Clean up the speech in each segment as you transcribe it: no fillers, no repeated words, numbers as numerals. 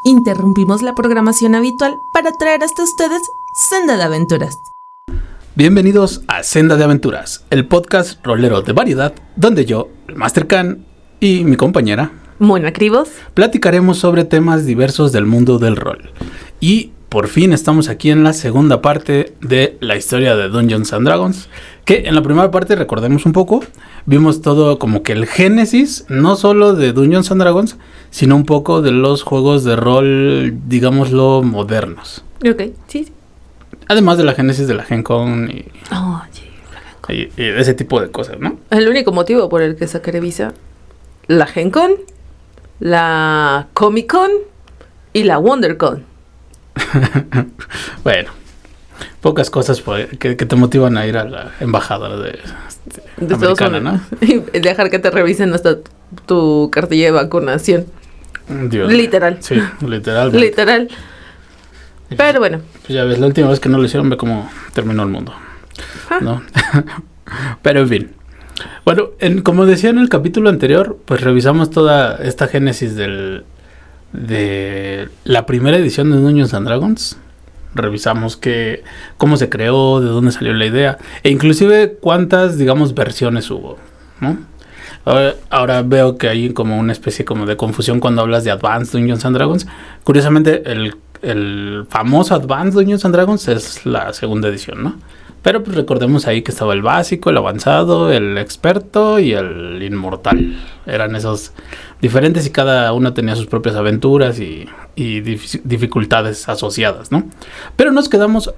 Interrumpimos la programación habitual para traer hasta ustedes Senda de Aventuras. Bienvenidos a Senda de Aventuras, el podcast rolero de variedad, donde yo, el Master Khan y mi compañera Mona Cribos platicaremos sobre temas diversos del mundo del rol. Y por fin estamos aquí en la segunda parte de la historia de Dungeons and Dragons, que en la primera parte, recordemos un poco, vimos todo como que el génesis, no solo de Dungeons and Dragons, sino un poco de los juegos de rol, digámoslo, modernos. Ok, sí. Además de la génesis de la Gen Con y ese tipo de cosas, ¿no? El único motivo por el que sacaré visa, la Gen Con, la Comic Con y la WonderCon. Bueno, pocas cosas que te motivan a ir a la embajada de americana, ¿no? Y dejar que te revisen hasta tu cartilla de vacunación. Dios. Literal. Sí, literalmente. Literal. Pero bueno. Pues ya ves, la última vez que no lo hicieron, ve cómo terminó el mundo, ¿no? Pero en fin. Bueno, como decía en el capítulo anterior, pues revisamos toda esta génesis de la primera edición de Dungeons and Dragons. Revisamos cómo se creó, de dónde salió la idea, e inclusive cuántas, digamos, versiones hubo, ¿no? Ahora veo que hay como una especie como de confusión cuando hablas de Advanced Dungeons and Dragons. Curiosamente, el famoso Advanced Dungeons and Dragons es la segunda edición, ¿no? Pero pues recordemos ahí que estaba el básico, el avanzado, el experto y el inmortal. Eran esos diferentes y cada uno tenía sus propias aventuras y dificultades asociadas, ¿no? Pero nos quedamos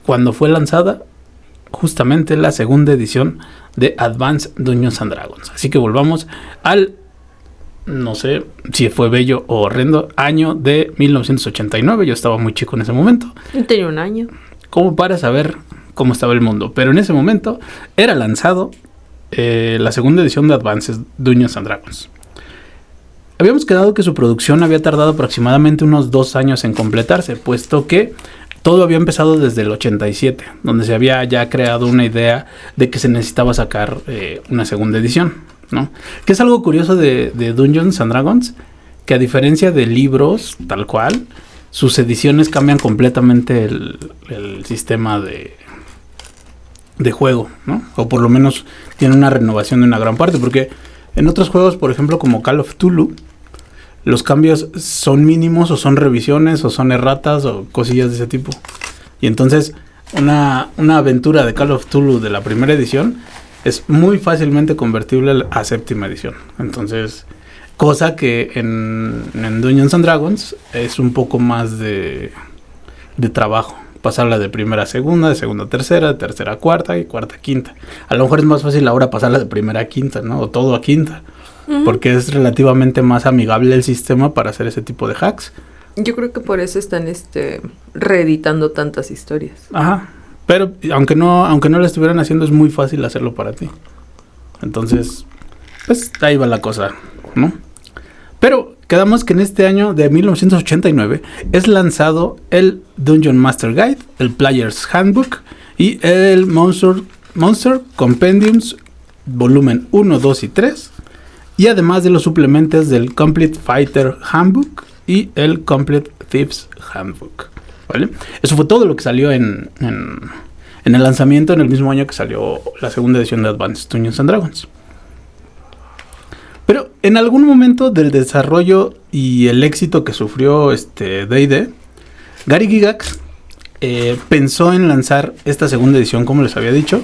cuando fue lanzada justamente la segunda edición de Advanced Dungeons and Dragons. Así que volvamos al, no sé si fue bello o horrendo, año de 1989. Yo estaba muy chico en ese momento. Tenía un año. Como para saber cómo estaba el mundo. Pero en ese momento era lanzado la segunda edición de Advanced Dungeons and Dragons. Habíamos quedado que su producción había tardado aproximadamente unos 2 años en completarse, puesto que todo había empezado desde el 87, donde se había ya creado una idea de que se necesitaba sacar una segunda edición, ¿no? Que es algo curioso de Dungeons and Dragons, que a diferencia de libros tal cual, sus ediciones cambian completamente el sistema de juego, ¿no? O por lo menos tiene una renovación de una gran parte, porque en otros juegos, por ejemplo, como Call of Cthulhu, los cambios son mínimos o son revisiones o son erratas o cosillas de ese tipo. Y entonces una aventura de Call of Cthulhu de la primera edición es muy fácilmente convertible a séptima edición. Entonces, cosa que en Dungeons and Dragons es un poco más de trabajo. Pasarla de primera a segunda, de segunda a tercera, de tercera a cuarta y cuarta a quinta. A lo mejor es más fácil ahora pasarla de primera a quinta, ¿no? O todo a quinta. Porque es relativamente más amigable el sistema para hacer ese tipo de hacks. Yo creo que por eso están reeditando tantas historias. Ajá. Pero aunque no la estuvieran haciendo, es muy fácil hacerlo para ti. Entonces, pues ahí va la cosa, ¿no? Pero quedamos que en este año de 1989 es lanzado el Dungeon Master Guide, el Player's Handbook y el Monster Compendiums volumen 1, 2 y 3. Y además de los suplementos del Complete Fighter Handbook y el Complete Thieves Handbook, ¿vale? Eso fue todo lo que salió en el lanzamiento en el mismo año que salió la segunda edición de Advanced Dungeons and Dragons. Pero en algún momento del desarrollo y el éxito que sufrió D&D, Gary Gygax pensó en lanzar esta segunda edición, como les había dicho,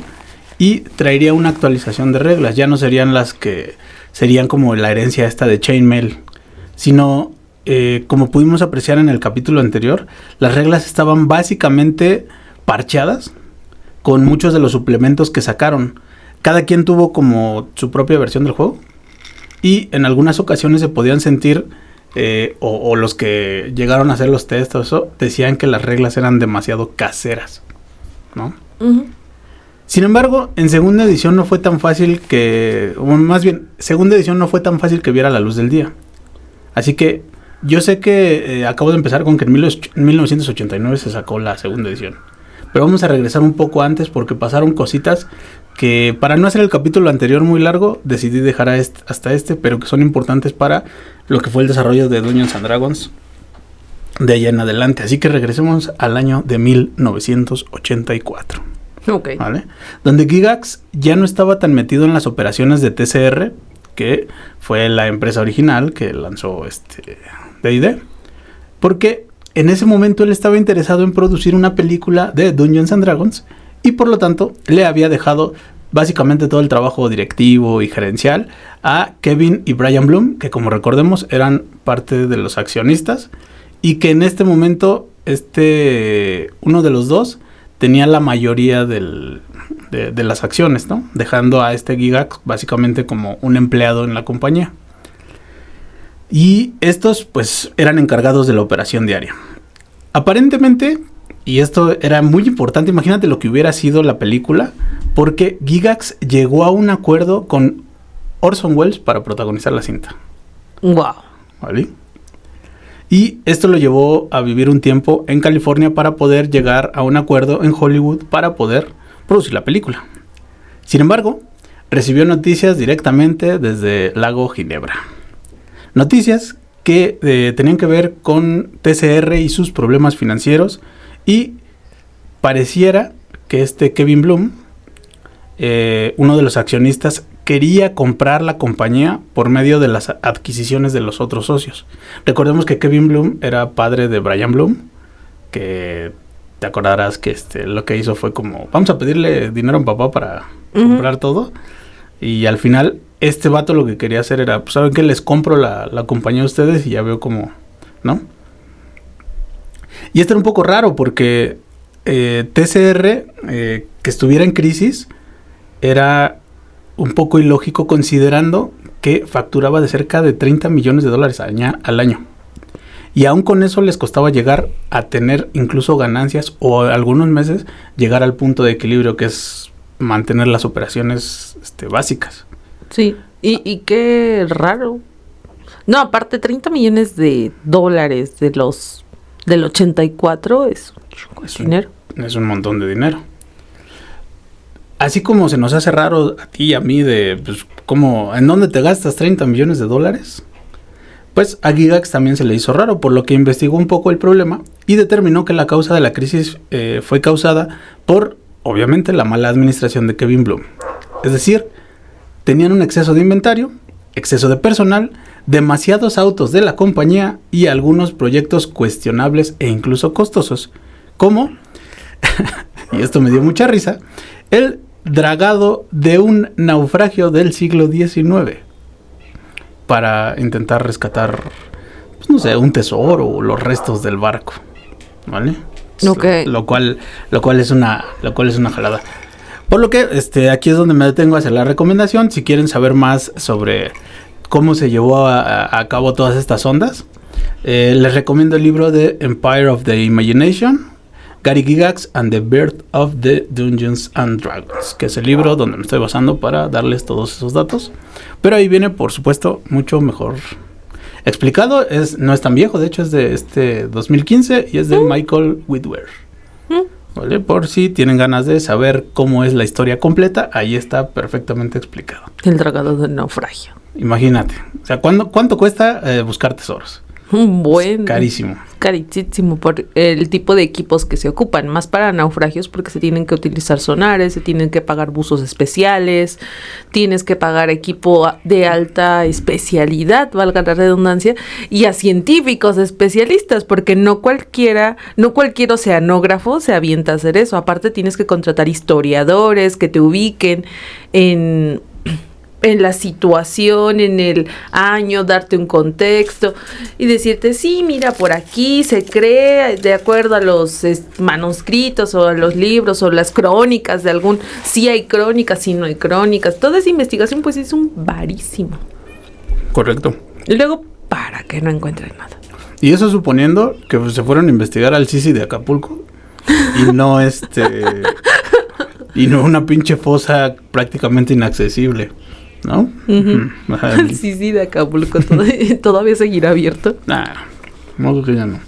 y traería una actualización de reglas. Ya no serían las que serían como la herencia esta de Chainmail, sino como pudimos apreciar en el capítulo anterior, las reglas estaban básicamente parcheadas con muchos de los suplementos que sacaron. Cada quien tuvo como su propia versión del juego y en algunas ocasiones se podían sentir o los que llegaron a hacer los tests o eso, decían que las reglas eran demasiado caseras, ¿no? Uh-huh. Sin embargo, en segunda edición no fue tan fácil segunda edición no fue tan fácil que viera la luz del día. Así que yo sé que acabo de empezar con que en 1989 se sacó la segunda edición. Pero vamos a regresar un poco antes porque pasaron cositas que para no hacer el capítulo anterior muy largo, decidí dejar hasta este, pero que son importantes para lo que fue el desarrollo de Dungeons and Dragons de allá en adelante. Así que regresemos al año de 1984. Ok. ¿Vale? Donde Gygax ya no estaba tan metido en las operaciones de TCR, que fue la empresa original que lanzó D&D, porque en ese momento él estaba interesado en producir una película de Dungeons and Dragons y por lo tanto le había dejado básicamente todo el trabajo directivo y gerencial a Kevin y Brian Bloom, que como recordemos eran parte de los accionistas y que en este momento uno de los dos tenía la mayoría de las acciones, ¿no? Dejando a Gygax básicamente como un empleado en la compañía. Y estos pues eran encargados de la operación diaria. Aparentemente, y esto era muy importante, imagínate lo que hubiera sido la película, porque Gygax llegó a un acuerdo con Orson Welles para protagonizar la cinta. Wow. ¿Vale? Y esto lo llevó a vivir un tiempo en California para poder llegar a un acuerdo en Hollywood para poder producir la película. Sin embargo, recibió noticias directamente desde Lago Ginebra. Noticias que tenían que ver con TCR y sus problemas financieros, y pareciera que Kevin Bloom, uno de los accionistas, quería comprar la compañía por medio de las adquisiciones de los otros socios. Recordemos que Kevin Bloom era padre de Brian Bloom, que te acordarás que lo que hizo fue como, vamos a pedirle dinero a mi papá para comprar todo, y al final vato lo que quería hacer era, pues, ¿saben qué? Les compro la compañía a ustedes y ya veo cómo, ¿no? Y era un poco raro porque TCR, que estuviera en crisis, era un poco ilógico considerando que facturaba de cerca de $30 millones al año. Y aún con eso les costaba llegar a tener incluso ganancias o algunos meses llegar al punto de equilibrio, que es mantener las operaciones básicas. Sí, y qué raro. No, aparte $30 millones del 84 es dinero. Es un montón de dinero. Así como se nos hace raro a ti y a mí pues, ¿en dónde te gastas $30 millones? Pues a Gygax también se le hizo raro, por lo que investigó un poco el problema y determinó que la causa de la crisis fue causada por, obviamente, la mala administración de Kevin Bloom. Es decir, tenían un exceso de inventario, exceso de personal, demasiados autos de la compañía y algunos proyectos cuestionables e incluso costosos, como, y esto me dio mucha risa, el dragado de un naufragio del siglo XIX para intentar rescatar, pues, no sé, un tesoro o los restos del barco, ¿vale? Okay. Lo cual es una jalada. Por lo que aquí es donde me detengo a hacer la recomendación. Si quieren saber más sobre cómo se llevó a cabo todas estas ondas, les recomiendo el libro de Empire of the Imagination, Gary Gygax and the Birth of the Dungeons and Dragons, que es el libro donde me estoy basando para darles todos esos datos. Pero ahí viene, por supuesto, mucho mejor explicado. No es tan viejo, de hecho es de 2015 y es de Michael Whitwer. ¿Vale? Por si tienen ganas de saber cómo es la historia completa, ahí está perfectamente explicado. El dragado del naufragio. Imagínate, o sea, ¿cuánto cuesta buscar tesoros? Bueno, carísimo. Carísimo por el tipo de equipos que se ocupan, más para naufragios porque se tienen que utilizar sonares, se tienen que pagar buzos especiales, tienes que pagar equipo de alta especialidad, valga la redundancia, y a científicos especialistas, porque no cualquier oceanógrafo se avienta a hacer eso. Aparte tienes que contratar historiadores que te ubiquen en la situación, en el año, darte un contexto y decirte, sí, mira, por aquí se cree de acuerdo a los manuscritos o a los libros o las crónicas de sí hay crónicas, sí no hay crónicas. Toda esa investigación pues es un varísimo. Correcto. Y luego, para que no encuentren nada. Y eso suponiendo que se fueron a investigar al Sisi de Acapulco y no y no una pinche fosa prácticamente inaccesible, ¿no? Sí, de Acapulco todavía seguirá abierto. No creo que ya no.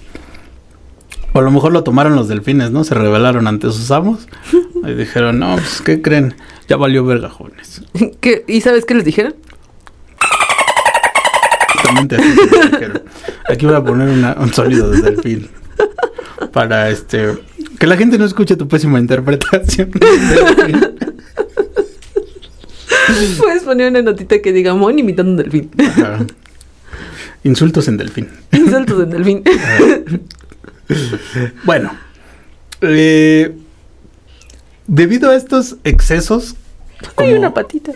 O a lo mejor lo tomaron los delfines, ¿no? Se rebelaron ante sus amos. Y dijeron, no, pues, ¿qué creen? Ya valió verga, jóvenes. ¿Y sabes qué les dijeron? Justamente así se les dijeron. Aquí voy a poner un sonido de delfín. Para que la gente no escuche tu pésima interpretación del delfín. Puedes poner una notita que diga Mon imitando un delfín. Ajá. Insultos en delfín. Insultos en delfín. Bueno, debido a estos excesos, Hay una patita.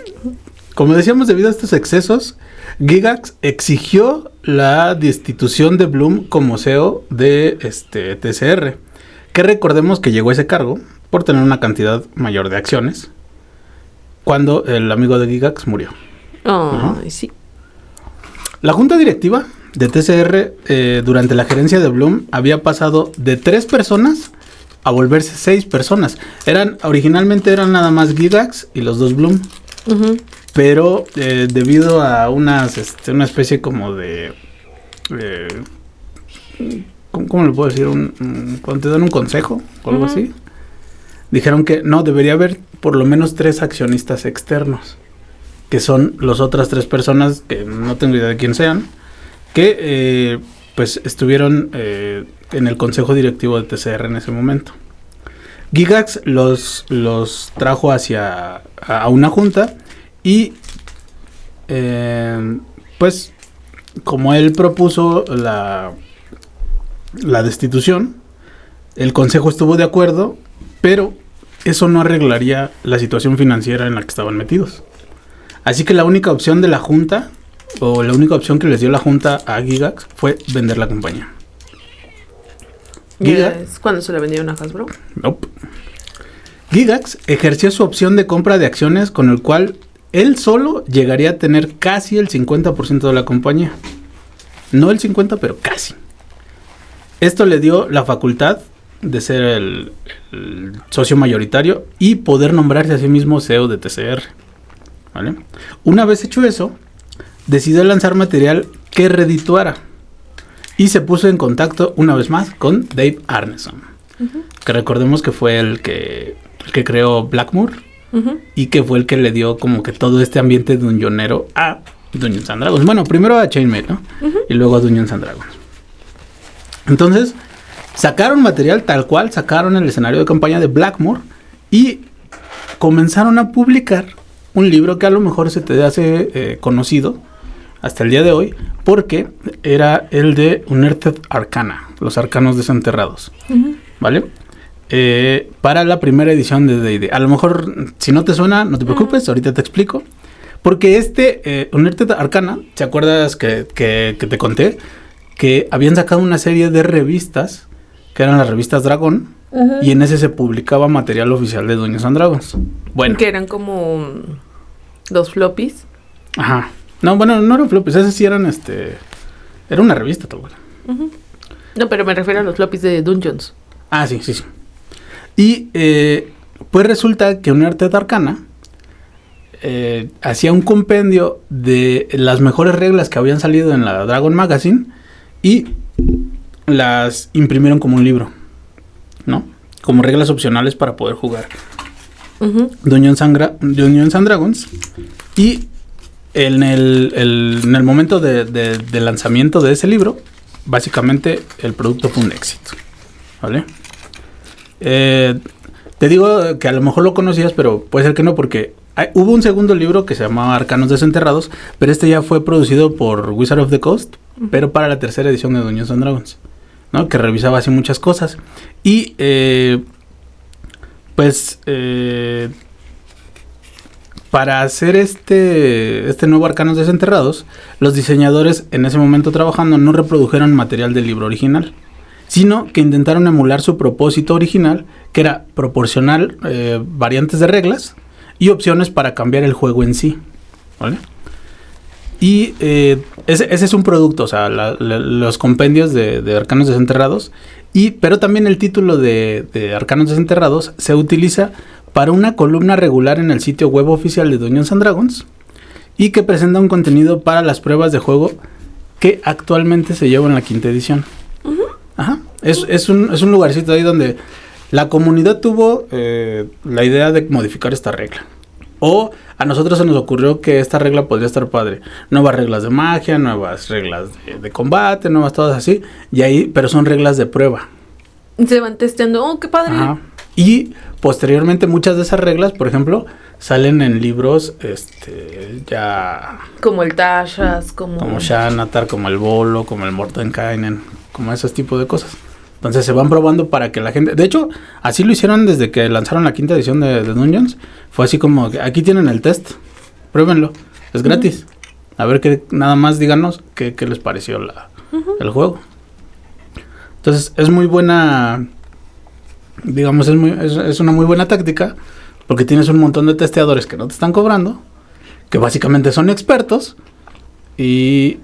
Como decíamos, debido a estos excesos, Gygax exigió la destitución de Bloom como CEO de TCR, que recordemos que llegó a ese cargo por tener una cantidad mayor de acciones cuando el amigo de Gygax murió. Sí. La junta directiva de TCR durante la gerencia de Bloom había pasado de 3 personas a volverse 6 personas. Originalmente eran nada más Gygax y los 2 Bloom. Uh-huh. Pero debido a una especie como de... ¿cómo le puedo decir? Cuando te dan un consejo o algo así. Dijeron que no, debería haber por lo menos 3 accionistas externos. Que son las otras 3 personas, que no tengo idea de quién sean, que pues estuvieron en el consejo directivo de TCR en ese momento. Gygax los trajo a una junta y pues como él propuso la destitución, el consejo estuvo de acuerdo, pero eso no arreglaría la situación financiera en la que estaban metidos. Así que la única opción de la junta, o la única opción que les dio la junta a Gygax, fue vender la compañía. ¿Es cuando se la vendieron a Hasbro? Nope. Gygax ejerció su opción de compra de acciones con el cual él solo llegaría a tener casi el 50% de la compañía. No el 50%, pero casi. Esto le dio la facultad de ser el socio mayoritario y poder nombrarse a sí mismo CEO de TCR. ¿Vale? Una vez hecho eso, decidió lanzar material que redituara y se puso en contacto una vez más con Dave Arneson, que recordemos que fue el que creó Blackmoor y que fue el que le dio como que todo este ambiente dungeonero a Dungeons and Dragons. Bueno, primero a Chainmail, ¿no? Y luego a Dungeons and Dragons. Entonces, sacaron material tal cual, sacaron el escenario de campaña de Blackmoor y comenzaron a publicar un libro que a lo mejor se te hace conocido hasta el día de hoy, porque era el de Unearthed Arcana, los arcanos desenterrados, ¿vale? Para la primera edición de D&D. A lo mejor, si no te suena, no te preocupes, ahorita te explico. Porque Unearthed Arcana, ¿te acuerdas que te conté? Que habían sacado una serie de revistas, que eran las revistas Dragón, y en ese se publicaba material oficial de Dungeons and Dragons. Bueno. Que eran como 2 floppies. Ajá. No, bueno, no eran floppies, esas sí eran era una revista tal cual. No, pero me refiero a los floppies de Dungeons. Ah, sí. Y pues resulta que Unearthed Arcana hacía un compendio de las mejores reglas que habían salido en la Dragon Magazine y las imprimieron como un libro, ¿no? Como reglas opcionales para poder jugar Dungeons and Dragons. Y en el momento de lanzamiento de ese libro, básicamente el producto fue un éxito, ¿vale? Te digo que a lo mejor lo conocías, pero puede ser que no, porque hubo un segundo libro que se llamaba Arcanos Desenterrados, pero este ya fue producido por Wizard of the Coast, pero para la tercera edición de Dungeons and Dragons, ¿no? Que revisaba así muchas cosas. Y para hacer este nuevo Arcanos Desenterrados, los diseñadores en ese momento trabajando no reprodujeron material del libro original, sino que intentaron emular su propósito original, que era proporcionar variantes de reglas y opciones para cambiar el juego en sí, ¿vale? Y ese es un producto, o sea, los compendios de Arcanos Desenterrados, pero también el título de Arcanos Desenterrados se utiliza para una columna regular en el sitio web oficial de Dungeons and Dragons y que presenta un contenido para las pruebas de juego que actualmente se lleva en la 5ª edición. Ajá. Es un lugarcito ahí donde La comunidad tuvo la idea de modificar esta regla. O a nosotros se nos ocurrió que esta regla podría estar padre. Nuevas reglas de magia, nuevas reglas de combate, nuevas todas así. Y ahí, pero son reglas de prueba. Se van testeando. ¡Oh, qué padre! Ajá. Y posteriormente muchas de esas reglas, por ejemplo, salen en libros ya... Como el Tashas, como Xanatar, como el Bolo, como el Mordenkainen, como esos tipos de cosas. Entonces se van probando para que la gente... De hecho, así lo hicieron desde que lanzaron la 5ª edición de Dungeons. Fue así como, aquí tienen el test, pruébenlo, es gratis. A ver, nada más díganos qué les pareció el juego. Entonces es muy buena, digamos, es una muy buena táctica, porque tienes un montón de testeadores que no te están cobrando, que básicamente son expertos y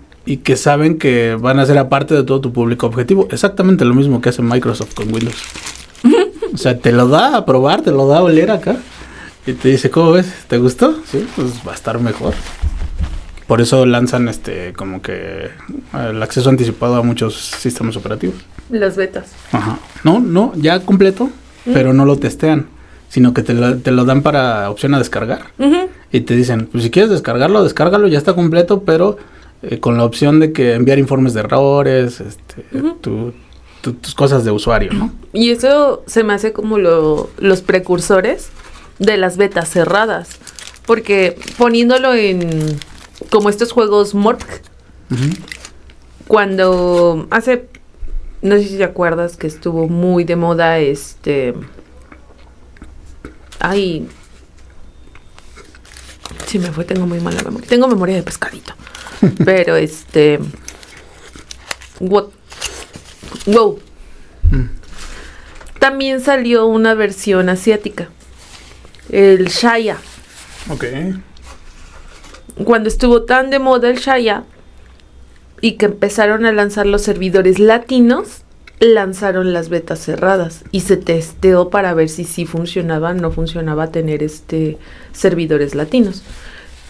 que saben que van a ser aparte de todo tu público objetivo. Exactamente lo mismo que hace Microsoft con Windows. O sea, te lo da a probar, te lo da a oler acá y te dice, ¿cómo ves? ¿Te gustó? Sí, pues va a estar mejor. Por eso lanzan como que el acceso anticipado a muchos sistemas operativos. Las betas. Ajá. No, ya completo, pero no lo testean, sino que te lo dan para opción a descargar. Y te dicen, pues si quieres descárgalo, ya está completo, pero con la opción de que enviar informes de errores, tus cosas de usuario, ¿no? Y eso se me hace como los precursores de las betas cerradas, porque poniéndolo en como estos juegos Morpg, cuando hace, no sé si te acuerdas que estuvo muy de moda ay, sí me fue, tengo muy mala memoria, tengo memoria de pescadito, pero WoW. También salió una versión asiática, el Shaya. Okay. Cuando estuvo tan de moda el Shaya y que empezaron a lanzar los servidores latinos, lanzaron las betas cerradas y se testeó para ver si sí funcionaba o no funcionaba tener servidores latinos,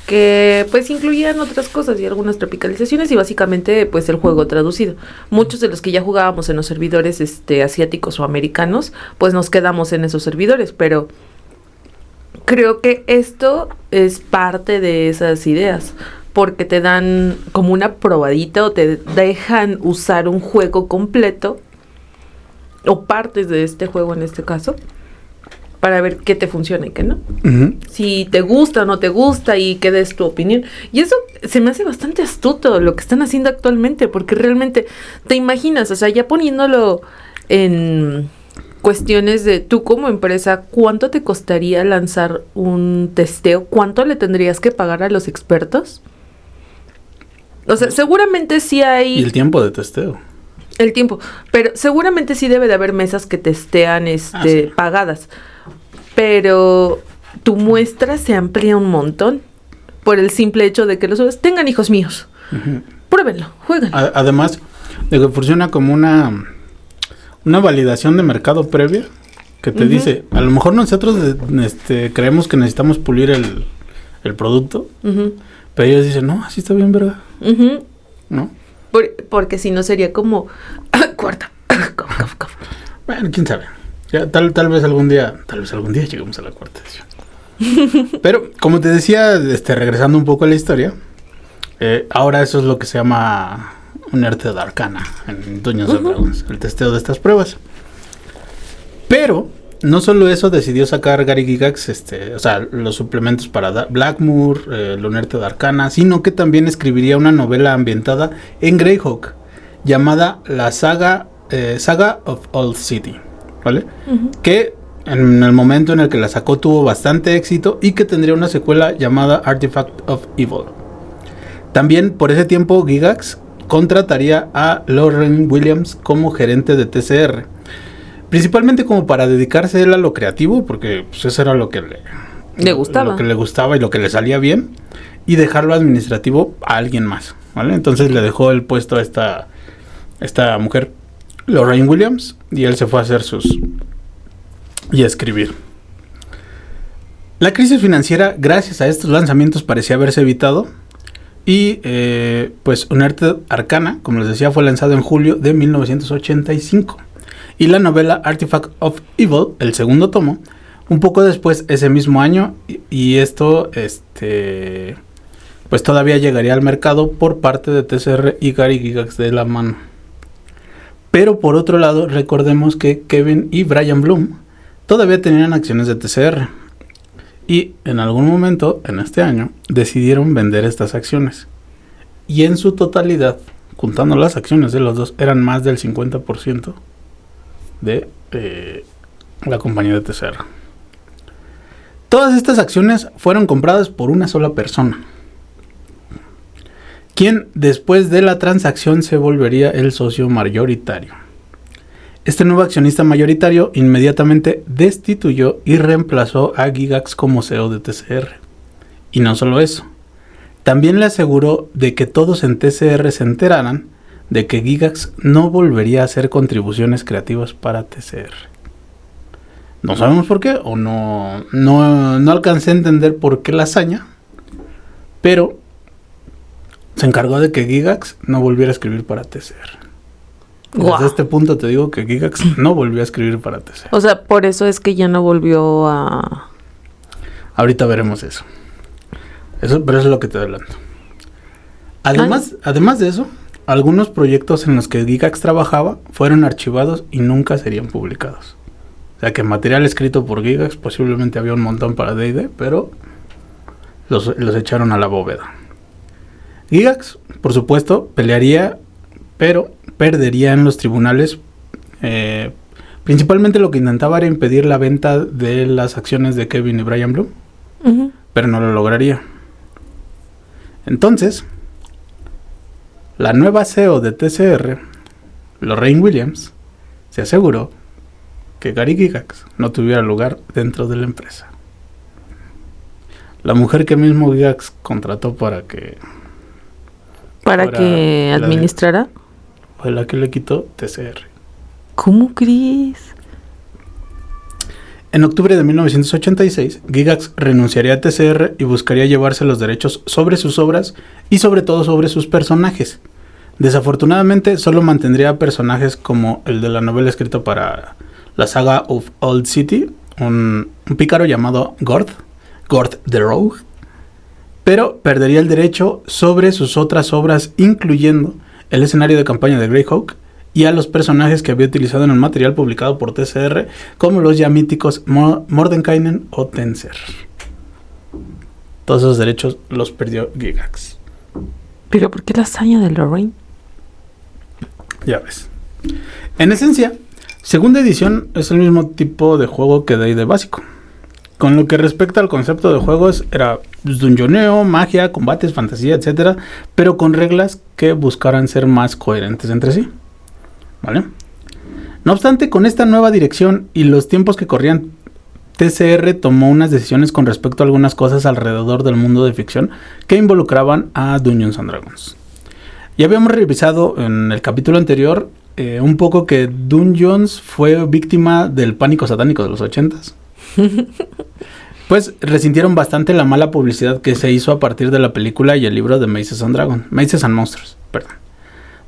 que pues incluían otras cosas y algunas tropicalizaciones y básicamente pues el juego traducido. Muchos de los que ya jugábamos en los servidores asiáticos o americanos, pues nos quedamos en esos servidores, pero creo que esto es parte de esas ideas, porque te dan como una probadita o te dejan usar un juego completo o partes de este juego en este caso, para ver qué te funciona y qué no. Si te gusta o no te gusta y qué des tu opinión. Y eso se me hace bastante astuto lo que están haciendo actualmente, porque realmente te imaginas, o sea, ya poniéndolo en cuestiones de tú como empresa, ¿cuánto te costaría lanzar un testeo? ¿Cuánto le tendrías que pagar a los expertos? O sea, seguramente sí hay... Y el tiempo de testeo. El tiempo, pero seguramente sí debe de haber mesas que testean sí, pagadas, pero tu muestra se amplía un montón por el simple hecho de que los subes. Tengan hijos míos, pruébenlo, jueguen. Además de que funciona como una validación de mercado previa que te dice, a lo mejor nosotros creemos que necesitamos pulir el producto, pero ellos dicen, no, así está bien, verga. ¿No? Porque si no sería como cuarta. Bueno, quién sabe. Ya, tal vez algún día lleguemos a la cuarta edición. Pero, como te decía, regresando un poco a la historia, ahora eso es lo que se llama un arte de arcana en Dungeons and Dragons, el testeo de estas pruebas. Pero no solo eso decidió sacar Gary Gygax, o sea, los suplementos para Blackmoor, Lunarte de Arcana, sino que también escribiría una novela ambientada en Greyhawk, llamada la Saga of Old City, ¿vale? Que en el momento en el que la sacó tuvo bastante éxito y que tendría una secuela llamada Artifact of Evil. También por ese tiempo Gygax contrataría a Lauren Williams como gerente de TCR. Principalmente como para dedicarse él a lo creativo, porque pues, eso era lo que le gustaba. Lo que le gustaba y lo que le salía bien, y dejarlo administrativo a alguien más, ¿vale? Entonces le dejó el puesto a esta mujer, Lorraine Williams, y él se fue a hacer y a escribir. La crisis financiera, gracias a estos lanzamientos, parecía haberse evitado, y pues Unearthed Arcana, como les decía, fue lanzado en julio de 1985. y la novela Artifact of Evil, el segundo tomo, un poco después ese mismo año, y esto pues todavía llegaría al mercado por parte de TCR y Gary Gygax de la mano. Pero por otro lado, recordemos que Kevin y Brian Bloom todavía tenían acciones de TCR, y en algún momento en este año decidieron vender estas acciones, y en su totalidad, juntando las acciones de los dos, eran más del 50% de la compañía de TCR. Todas estas acciones fueron compradas por una sola persona, quien después de la transacción se volvería el socio mayoritario. Este nuevo accionista mayoritario inmediatamente destituyó y reemplazó a Gygax como CEO de TCR. Y no solo eso, también le aseguró de que todos en TCR se enteraran de que Gygax no volvería a hacer contribuciones creativas para TCR. No sabemos por qué, o no alcancé a entender por qué la hazaña, pero se encargó de que Gygax no volviera a escribir para TCR. Wow. Desde este punto te digo que Gygax no volvió a escribir para TCR. O sea, por eso es que ya no volvió a... Ahorita veremos eso. Pero eso es lo que te adelanto. Además de eso, algunos proyectos en los que Gygax trabajaba fueron archivados y nunca serían publicados. O sea que material escrito por Gygax posiblemente había un montón para D&D, pero los echaron a la bóveda. Gygax, por supuesto, pelearía, pero perdería en los tribunales. Principalmente lo que intentaba era impedir la venta de las acciones de Kevin y Brian Bloom, pero no lo lograría. Entonces, la nueva CEO de TCR, Lorraine Williams, se aseguró que Gary Gygax no tuviera lugar dentro de la empresa. La mujer que mismo Gygax contrató para que administrara. Fue la que le quitó TCR. ¿Cómo crees? En octubre de 1986, Gygax renunciaría a TCR y buscaría llevarse los derechos sobre sus obras y sobre todo sobre sus personajes. Desafortunadamente, solo mantendría personajes como el de la novela escrita para la saga of Old City, un pícaro llamado Gord the Rogue, pero perdería el derecho sobre sus otras obras, incluyendo el escenario de campaña de Greyhawk y a los personajes que había utilizado en el material publicado por TCR, como los ya míticos Mordenkainen o Tenser. Todos esos derechos los perdió Gygax. ¿Pero por qué la hazaña de Lorraine? Ya ves. En esencia, segunda edición es el mismo tipo de juego que D&D básico. Con lo que respecta al concepto de juegos, era dungeoneo, magia, combates, fantasía, etc., pero con reglas que buscaran ser más coherentes entre sí. ¿Vale? No obstante, con esta nueva dirección y los tiempos que corrían, TCR tomó unas decisiones con respecto a algunas cosas alrededor del mundo de ficción que involucraban a Dungeons and Dragons. Ya habíamos revisado en el capítulo anterior un poco que Dungeons fue víctima del pánico satánico de los 80s. Pues resintieron bastante la mala publicidad que se hizo a partir de la película y el libro de Mazes and Monsters, perdón.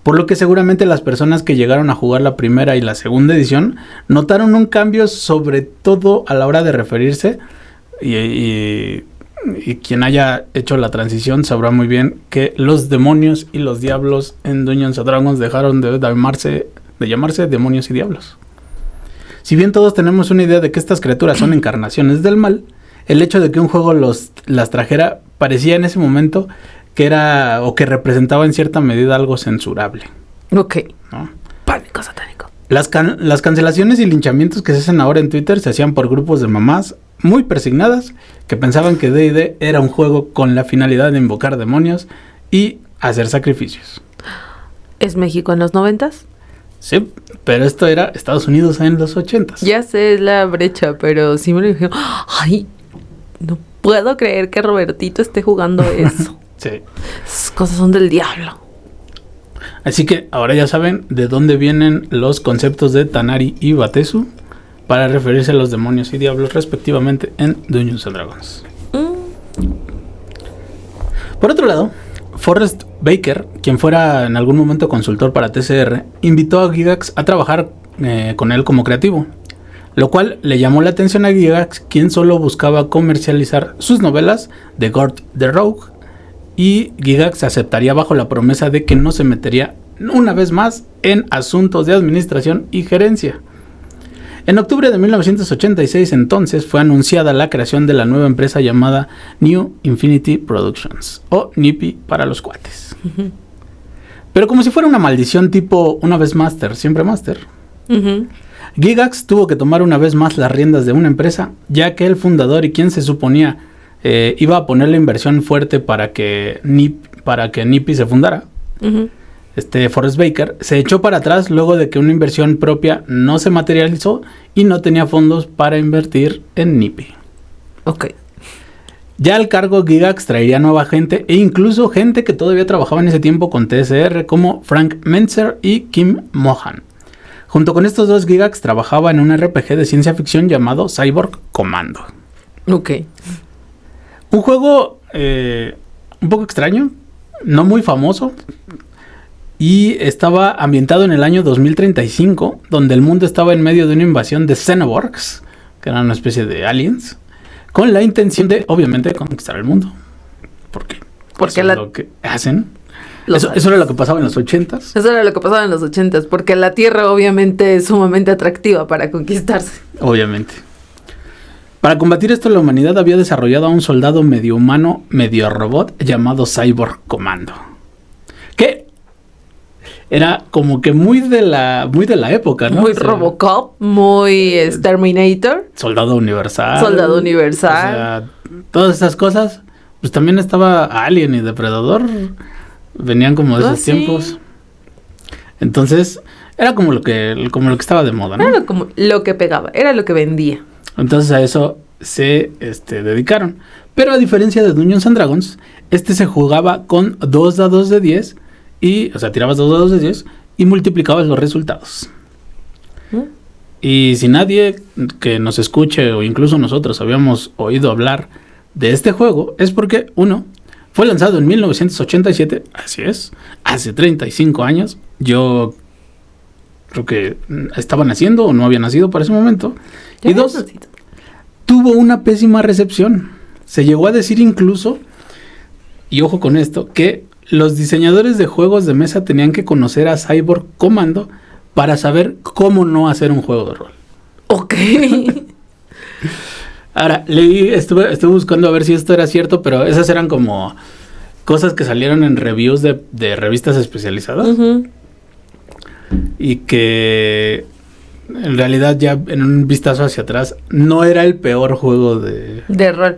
Por lo que seguramente las personas que llegaron a jugar la primera y la segunda edición notaron un cambio, sobre todo a la hora de referirse, y quien haya hecho la transición sabrá muy bien que los demonios y los diablos en Dungeons and Dragons dejaron de llamarse demonios y diablos. Si bien todos tenemos una idea de que estas criaturas son encarnaciones del mal, el hecho de que un juego las trajera parecía en ese momento que era o que representaba en cierta medida algo censurable. Ok. ¿No? Pánico satánico. Las cancelaciones y linchamientos que se hacen ahora en Twitter se hacían por grupos de mamás muy persignadas que pensaban que D&D era un juego con la finalidad de invocar demonios y hacer sacrificios. ¿Es México en los 90s? Sí, pero esto era Estados Unidos en los 80s. Ya sé, es la brecha, pero sí me lo dijeron. Ay, no puedo creer que Robertito esté jugando eso. Sí. Esas cosas son del diablo. Así que ahora ya saben de dónde vienen los conceptos de Tanari y Batesu para referirse a los demonios y diablos respectivamente en Dungeons and Dragons. Por otro lado, Forrest Baker, quien fuera en algún momento consultor para TCR, invitó a Gygax a trabajar con él como creativo, lo cual le llamó la atención a Gygax, quien solo buscaba comercializar sus novelas de Gord the Rogue, y Gygax aceptaría bajo la promesa de que no se metería una vez más en asuntos de administración y gerencia. En octubre de 1986 entonces fue anunciada la creación de la nueva empresa llamada New Infinity Productions, o NIPI para los cuates. Uh-huh. Pero como si fuera una maldición tipo una vez Master, siempre Master. Uh-huh. Gygax tuvo que tomar una vez más las riendas de una empresa, ya que el fundador y quien se suponía iba a poner la inversión fuerte para que NIPI se fundara, uh-huh, Forrest Baker, se echó para atrás luego de que una inversión propia no se materializó y no tenía fondos para invertir en NIPI. Ok. Ya al cargo, Gygax traería nueva gente e incluso gente que todavía trabajaba en ese tiempo con TSR, como Frank Mentzer y Kim Mohan. Junto con estos dos, Gygax trabajaba en un RPG de ciencia ficción llamado Cyborg Commando. Ok. Un juego un poco extraño, no muy famoso, y estaba ambientado en el año 2035, donde el mundo estaba en medio de una invasión de Xenoborgs, que eran una especie de aliens, con la intención de, obviamente, conquistar el mundo. ¿Por qué? Porque eso es lo que hacen. Eso era lo que pasaba en los 80s. Eso era lo que pasaba en los 80s, porque la Tierra obviamente es sumamente atractiva para conquistarse. Obviamente. Para combatir esto, la humanidad había desarrollado a un soldado medio humano, medio robot, llamado Cyborg Commando. Que era como que muy de la época, ¿no? Muy, o sea, Robocop, muy Terminator. Soldado Universal. Soldado Universal. O sea, todas esas cosas. Pues también estaba Alien y Depredador. Venían como de esos tiempos. Entonces, era como lo que estaba de moda, ¿no? Era como lo que pegaba, era lo que vendía. Entonces a eso se dedicaron. Pero a diferencia de Dungeons and Dragons, se jugaba con 2 dados de 10 y, o sea, tirabas 2 dados de 10 y multiplicabas los resultados. ¿Mm? Y si nadie que nos escuche o incluso nosotros habíamos oído hablar de este juego, es porque, uno, fue lanzado en 1987, así es, hace 35 años. Yo creo que estaba naciendo o no había nacido para ese momento. Y 2, tuvo una pésima recepción. Se llegó a decir incluso, y ojo con esto, que los diseñadores de juegos de mesa tenían que conocer a Cyborg Commando para saber cómo no hacer un juego de rol. Ok. Ahora, estuve buscando a ver si esto era cierto, pero esas eran como cosas que salieron en reviews de revistas especializadas. Uh-huh. Y que en realidad ya en un vistazo hacia atrás no era el peor juego de rol.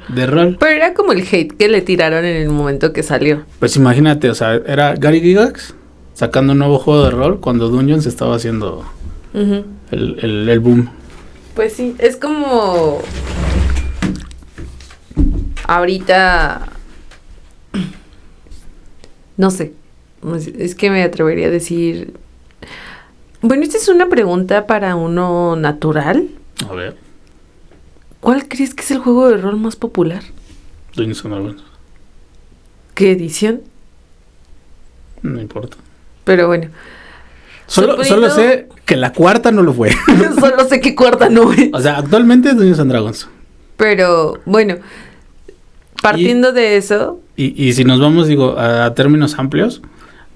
Pero era como el hate que le tiraron en el momento que salió. Pues imagínate, o sea, era Gary Gygax sacando un nuevo juego de rol cuando Dungeons estaba haciendo uh-huh, el boom. Pues sí, es como ahorita, no sé, es que me atrevería a decir, bueno, esta es una pregunta para uno natural. A ver. ¿Cuál crees que es el juego de rol más popular? Dungeons and Dragons. ¿Qué edición? No importa. Pero bueno. Solo sé que la cuarta no lo fue. Solo sé que cuarta no fue. O sea, actualmente es Dungeons and Dragons. Pero, bueno, partiendo de eso. Y si nos vamos, digo, a términos amplios,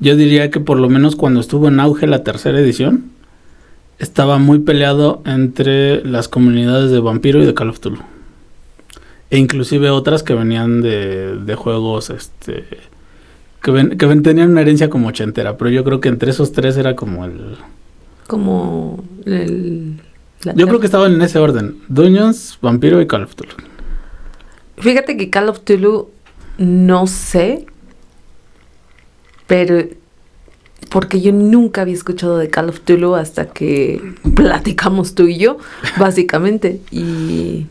yo diría que por lo menos cuando estuvo en auge la tercera edición, estaba muy peleado entre las comunidades de Vampiro y de Call of Cthulhu. E inclusive otras que venían de juegos que tenían una herencia como ochentera, pero yo creo que entre esos tres era como yo creo que estaban en ese orden: Dungeons, Vampiro y Call of Cthulhu. Fíjate que Call of Cthulhu no sé, pero porque yo nunca había escuchado de Call of Cthulhu hasta que platicamos tú y yo, básicamente. Y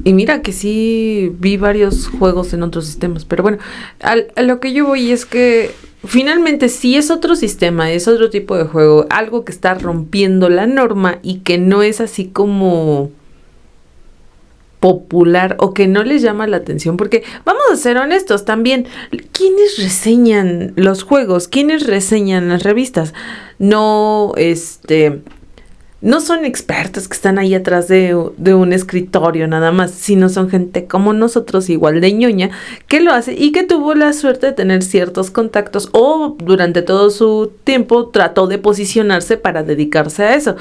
mira que sí vi varios juegos en otros sistemas, pero bueno, a lo que yo voy es que finalmente sí es otro sistema, es otro tipo de juego, algo que está rompiendo la norma y que no es así como popular o que no les llama la atención, porque vamos a ser honestos también, ¿quiénes reseñan los juegos? ¿Quiénes reseñan las revistas? No, no son expertos que están ahí atrás de un escritorio nada más, sino son gente como nosotros, igual de ñoña, que lo hace y que tuvo la suerte de tener ciertos contactos o durante todo su tiempo trató de posicionarse para dedicarse a eso.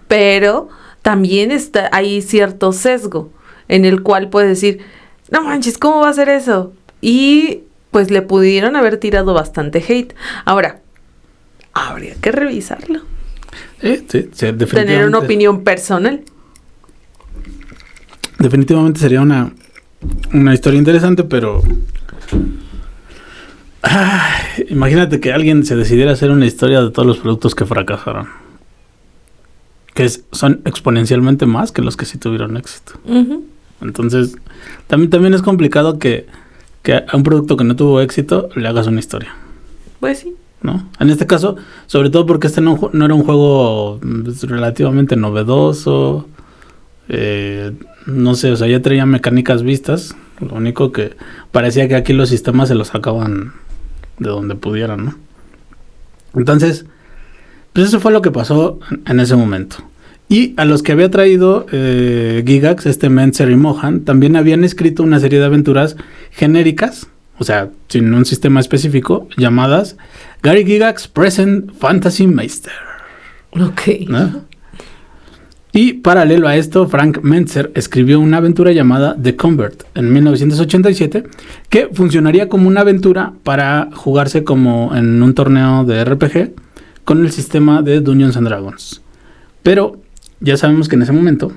Pero también hay cierto sesgo en el cual puede decir, no manches, ¿cómo va a ser eso? Y pues le pudieron haber tirado bastante hate. Ahora, habría que revisarlo. Sí, definitivamente. Tener una opinión personal. Definitivamente sería una historia interesante, pero... imagínate que alguien se decidiera hacer una historia de todos los productos que fracasaron. Que son exponencialmente más que los que sí tuvieron éxito. Uh-huh. Entonces, también es complicado que a un producto que no tuvo éxito le hagas una historia. Pues sí. ¿No? En este caso, sobre todo porque no era un juego relativamente novedoso. No sé, o sea, ya traía mecánicas vistas. Lo único que parecía que aquí los sistemas se los sacaban de donde pudieran, ¿no? Entonces, pues eso fue lo que pasó en ese momento. Y a los que había traído Gygax, Mentzer y Mohan, también habían escrito una serie de aventuras genéricas, o sea, sin un sistema específico, llamadas Gary Gygax Present Fantasy Meister. Ok. ¿No? Y paralelo a esto, Frank Mentzer escribió una aventura llamada The Convert en 1987, que funcionaría como una aventura para jugarse como en un torneo de RPG con el sistema de Dungeons and Dragons. Pero ya sabemos que en ese momento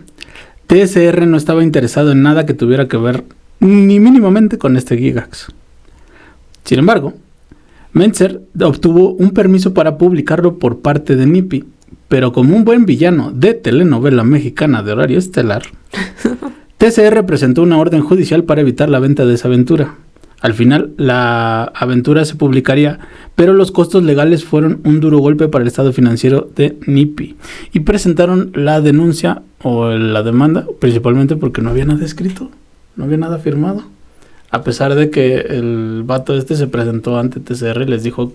TSR no estaba interesado en nada que tuviera que ver ni mínimamente con este Gygax. Sin embargo, Mentzer obtuvo un permiso para publicarlo por parte de Nippy, pero como un buen villano de telenovela mexicana de horario estelar, TSR presentó una orden judicial para evitar la venta de esa aventura. Al final, la aventura se publicaría, pero los costos legales fueron un duro golpe para el estado financiero de Nippy. Y presentaron la denuncia o la demanda, principalmente porque no había nada escrito, no había nada firmado. A pesar de que el vato se presentó ante TSR y les dijo,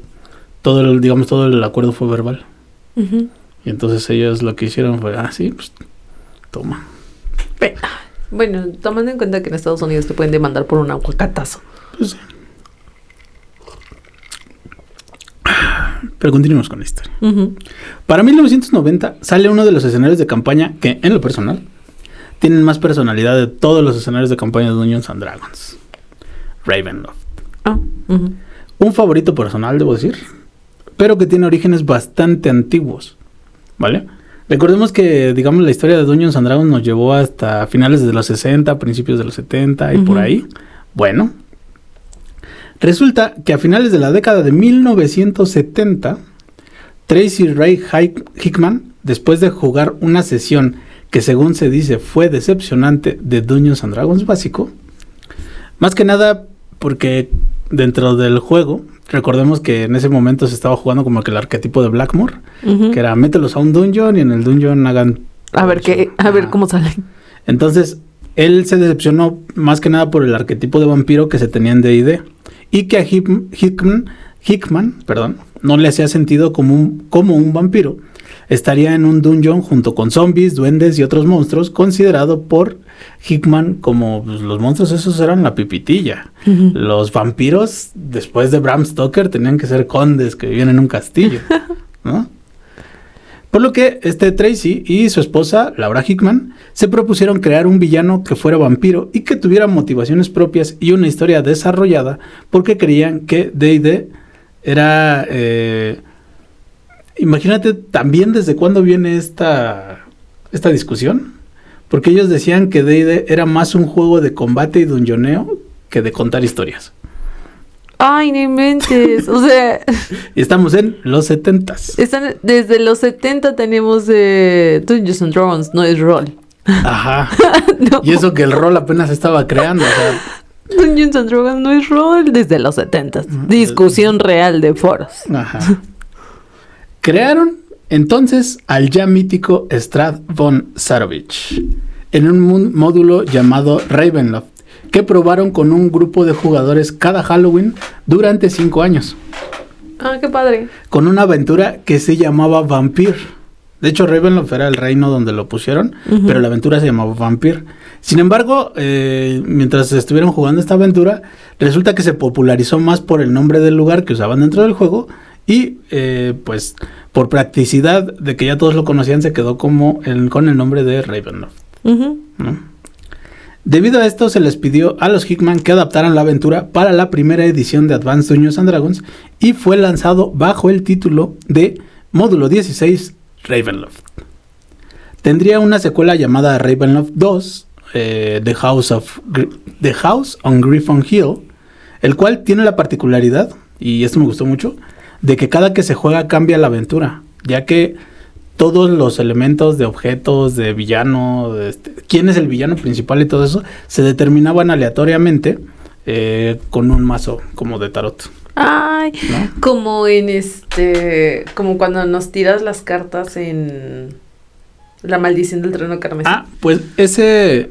todo el acuerdo fue verbal. Uh-huh. Y entonces ellos lo que hicieron fue, sí, pues, toma. Bueno, tomando en cuenta que en Estados Unidos te pueden demandar por un aguacatazo. Pues sí. Pero continuemos con la historia. Uh-huh. Para 1990 sale uno de los escenarios de campaña que, en lo personal, tienen más personalidad de todos los escenarios de campaña de Dungeons and Dragons. Ravenloft. Uh-huh. Un favorito personal, debo decir, pero que tiene orígenes bastante antiguos, ¿vale? Recordemos que, digamos, la historia de Dungeons and Dragons nos llevó hasta finales de los 60, principios de los 70 y uh-huh. por ahí. Bueno, resulta que a finales de la década de 1970, Tracy Ray Hickman, después de jugar una sesión que según se dice fue decepcionante de Dungeons and Dragons básico, más que nada porque dentro del juego, recordemos que en ese momento se estaba jugando como que el arquetipo de Blackmore, uh-huh. que era mételos a un dungeon y en el dungeon hagan... A ver cómo salen. Entonces, él se decepcionó más que nada por el arquetipo de vampiro que se tenía en D&D y que a Hickman, no le hacía sentido como un vampiro. Estaría en un dungeon junto con zombies, duendes y otros monstruos, considerado por Hickman como pues, los monstruos esos eran la pipitilla. Uh-huh. Los vampiros, después de Bram Stoker, tenían que ser condes que vivían en un castillo, ¿no? Por lo que Tracy y su esposa, Laura Hickman, se propusieron crear un villano que fuera vampiro y que tuviera motivaciones propias y una historia desarrollada, porque creían que D&D era... Imagínate también desde cuándo viene esta discusión, porque ellos decían que D&D era más un juego de combate y dungeoneo que de contar historias. Ay, no inventes, o sea... Estamos en los 70s. Desde los 70 tenemos Dungeons and Dragons, no es rol. Ajá. No. Y eso que el rol apenas estaba creando, o sea... Dungeons and Dragons no es rol desde los 70s. Discusión real de foros. Ajá. Crearon entonces al ya mítico Strahd von Zarovich, en un módulo llamado Ravenloft, que probaron con un grupo de jugadores cada Halloween durante 5 años. Ah, qué padre. Con una aventura que se llamaba Vampire. De hecho, Ravenloft era el reino donde lo pusieron, pero la aventura se llamaba Vampire. Sin embargo, mientras estuvieron jugando esta aventura, resulta que se popularizó más por el nombre del lugar que usaban dentro del juego y, pues, por practicidad de que ya todos lo conocían, se quedó con el nombre de Ravenloft. ¿No? Debido a esto, se les pidió a los Hickman que adaptaran la aventura para la primera edición de Advanced Dungeons and Dragons y fue lanzado bajo el título de Módulo 16 Ravenloft. Tendría una secuela llamada Ravenloft 2, The House on Griffon Hill, el cual tiene la particularidad, y esto me gustó mucho, de que cada que se juega cambia la aventura, ya que todos los elementos de objetos, de villano, quién es el villano principal y todo eso, se determinaban aleatoriamente con un mazo como de tarot. Ay, ¿no? Como en como cuando nos tiras las cartas en La Maldición del Trono Carmesí. Ah, pues ese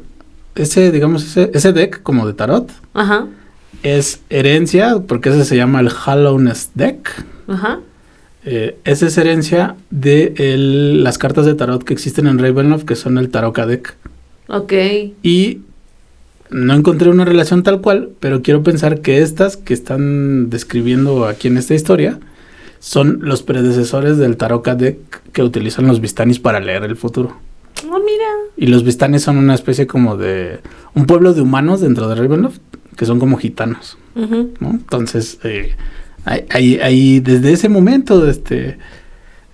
deck como de tarot. Ajá. Es herencia, porque ese se llama el Hallownest Deck. Ajá. Esa es herencia de las cartas de tarot que existen en Ravenloft, que son el Tarot Deck. Ok. Y no encontré una relación tal cual, pero quiero pensar que estas que están describiendo aquí en esta historia son los predecesores del Tarot Deck que utilizan los Vistanis para leer el futuro. Oh, mira. Y los Vistanis son una especie como de un pueblo de humanos dentro de Ravenloft, que son como gitanos, ¿no? Entonces, ahí desde ese momento,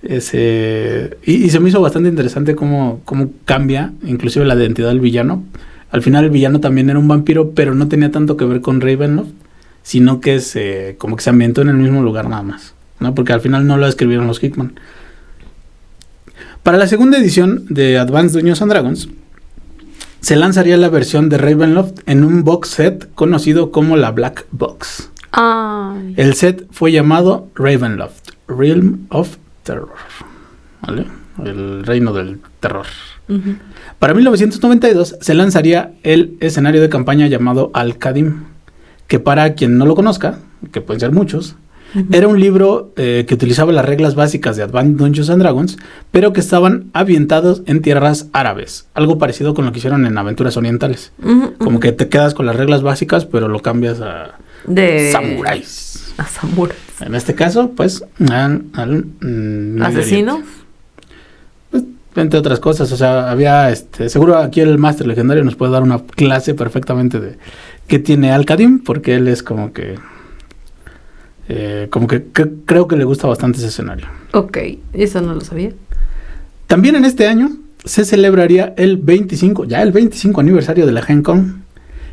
y se me hizo bastante interesante cómo cambia inclusive la identidad del villano. Al final el villano también era un vampiro, pero no tenía tanto que ver con Ravenloft, sino que como que se ambientó en el mismo lugar nada más, ¿no? Porque al final no lo escribieron los Hickman. Para la segunda edición de Advanced Dungeons and Dragons, se lanzaría la versión de Ravenloft en un box set conocido como la Black Box. Ay. El set fue llamado Ravenloft, Realm of Terror, ¿vale? El reino del terror. Para 1992 se lanzaría el escenario de campaña llamado Al-Qadim, que para quien no lo conozca, que pueden ser muchos, era un libro que utilizaba las reglas básicas de Advanced Dungeons and Dragons, pero que estaban ambientados en tierras árabes, algo parecido con lo que hicieron en Aventuras Orientales. Como que te quedas con las reglas básicas, pero lo cambias a samuráis. A samuráis. En este caso, pues, ¿Asesinos? Pues, entre otras cosas, o sea, había, seguro aquí el Máster Legendario nos puede dar una clase perfectamente de qué tiene Al-Qadim, porque él es como que creo que le gusta bastante ese escenario. Ok, eso no lo sabía. También en este año se celebraría el 25 aniversario de la Gen Con,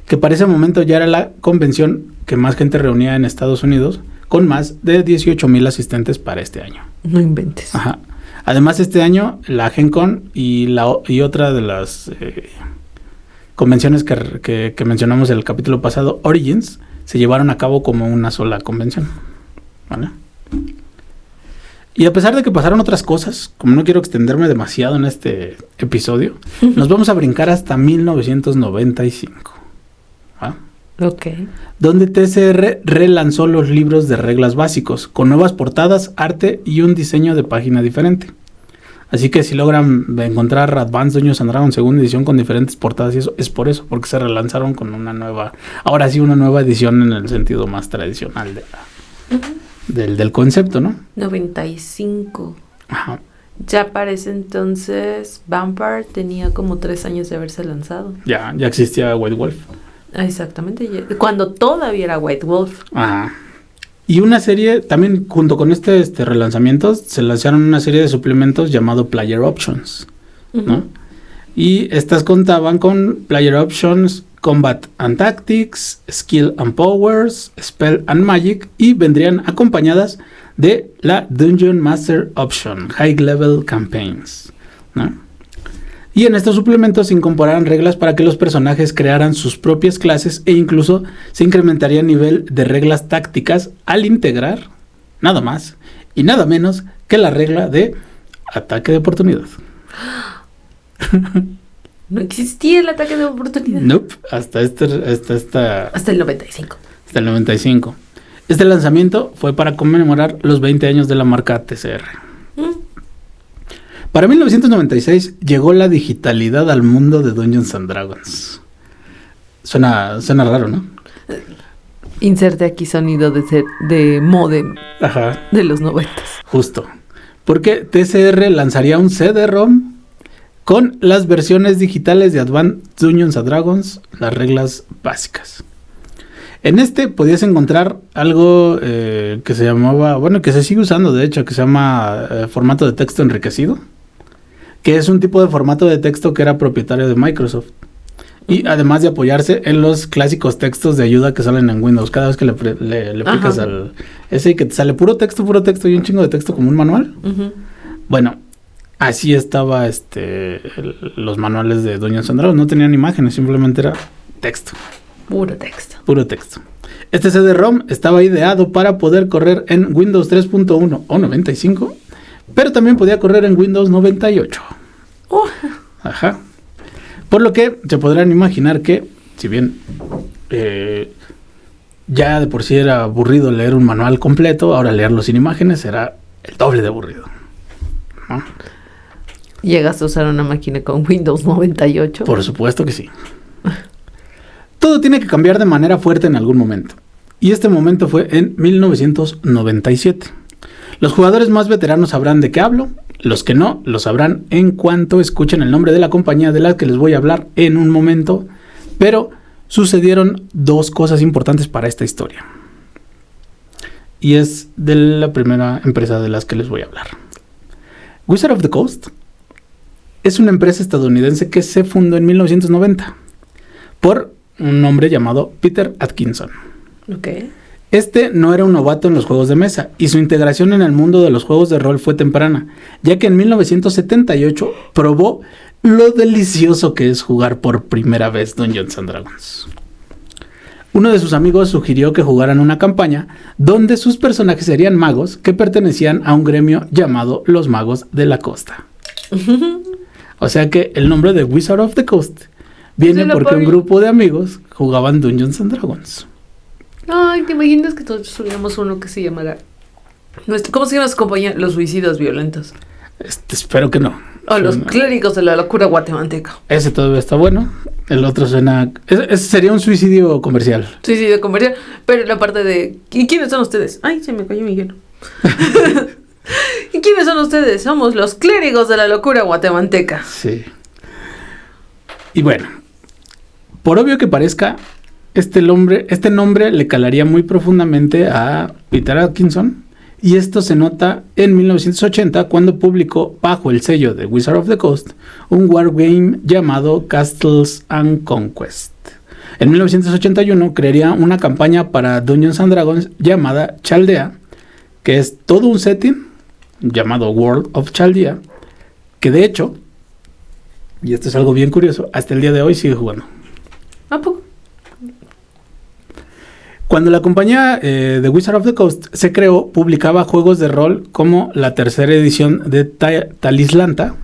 que para ese momento ya era la convención que más gente reunía en Estados Unidos, con más de 18,000 asistentes para este año. No inventes. Ajá. Además, este año la Gen Con y otra de las convenciones que mencionamos en el capítulo pasado, Origins, se llevaron a cabo como una sola convención, ¿vale? Y a pesar de que pasaron otras cosas, como no quiero extenderme demasiado en este episodio, nos vamos a brincar hasta 1995, ¿va? Ok. Donde TCR relanzó los libros de reglas básicos, con nuevas portadas, arte y un diseño de página diferente. Así que si logran encontrar Advanced Dungeons and Dragons segunda edición con diferentes portadas y eso, es por eso, porque se relanzaron con una nueva edición en el sentido más tradicional del concepto, ¿no? 95. Ajá. Ya para ese entonces Vampire tenía como 3 años de haberse lanzado. Ya existía White Wolf. Exactamente, cuando todavía era White Wolf. Ajá. Y una serie, también junto con este relanzamiento, se lanzaron una serie de suplementos llamado Player Options, ¿no? Y estas contaban con Player Options, Combat and Tactics, Skill and Powers, Spell and Magic, y vendrían acompañadas de la Dungeon Master Option, High Level Campaigns, ¿no? Y en estos suplementos se incorporaron reglas para que los personajes crearan sus propias clases e incluso se incrementaría el nivel de reglas tácticas al integrar nada más y nada menos que la regla de ataque de oportunidad. No existía el ataque de oportunidad. Nope, hasta el 95. Hasta el 95. Este lanzamiento fue para conmemorar los 20 años de la marca TCR. Para 1996 llegó la digitalidad al mundo de Dungeons and Dragons. Suena raro, ¿no? Inserte aquí sonido de modem. Ajá. De los 90. Justo. Porque TCR lanzaría un CD-ROM con las versiones digitales de Advanced Dungeons and Dragons, las reglas básicas. En este podías encontrar algo que se llamaba, bueno, que se sigue usando de hecho, que se llama formato de texto enriquecido, que es un tipo de formato de texto que era propietario de Microsoft. Y además de apoyarse en los clásicos textos de ayuda que salen en Windows. Cada vez que le picas al ese que te sale puro texto y un chingo de texto como un manual. Uh-huh. Bueno, así estaba los manuales de Dungeons and Dragons. No tenían imágenes, simplemente era texto. Puro texto. Puro texto. Este CD-ROM estaba ideado para poder correr en Windows 3.1 o 95, pero también podía correr en Windows 98. Ajá. Por lo que se podrán imaginar que, si bien ya de por sí era aburrido leer un manual completo, ahora leerlo sin imágenes era el doble de aburrido, ¿no? ¿Llegas a usar una máquina con Windows 98? Por supuesto que sí. Todo tiene que cambiar de manera fuerte en algún momento. Y este momento fue en 1997. Los jugadores más veteranos sabrán de qué hablo. Los que no, lo sabrán en cuanto escuchen el nombre de la compañía de la que les voy a hablar en un momento. Pero sucedieron dos cosas importantes para esta historia. Y es de la primera empresa de las que les voy a hablar. Wizard of the Coast es una empresa estadounidense que se fundó en 1990 por un hombre llamado Peter Atkinson. Okay. Este no era un novato en los juegos de mesa y su integración en el mundo de los juegos de rol fue temprana, ya que en 1978 probó lo delicioso que es jugar por primera vez Dungeons and Dragons. Uno de sus amigos sugirió que jugaran una campaña donde sus personajes serían magos que pertenecían a un gremio llamado los Magos de la Costa. O sea que el nombre de Wizard of the Coast viene porque un grupo de amigos jugaban Dungeons and Dragons. Ay, ¿te imaginas que todos tuviéramos uno que se llamara... ¿Cómo se llama su compañía? Los Suicidas Violentos. Espero que no. O los Clérigos de la Locura Guatemalteca. Ese todavía está bueno. El otro suena... Ese sería un suicidio comercial. Suicidio comercial. Pero la parte de... ¿Y quiénes son ustedes? Ay, se me cayó mi hielo. ¿Y quiénes son ustedes? Somos los Clérigos de la Locura Guatemalteca. Sí. Y bueno, por obvio que parezca, este nombre le calaría muy profundamente a Peter Atkinson, y esto se nota en 1980 cuando publicó bajo el sello de Wizard of the Coast un wargame llamado Castles and Conquest. En 1981 crearía una campaña para Dungeons and Dragons llamada Chaldea, que es todo un setting llamado World of Chaldea, que de hecho, y esto es algo bien curioso, hasta el día de hoy sigue jugando. ¿A poco? Cuando la compañía de Wizard of the Coast se creó, publicaba juegos de rol como la tercera edición de Talislanta,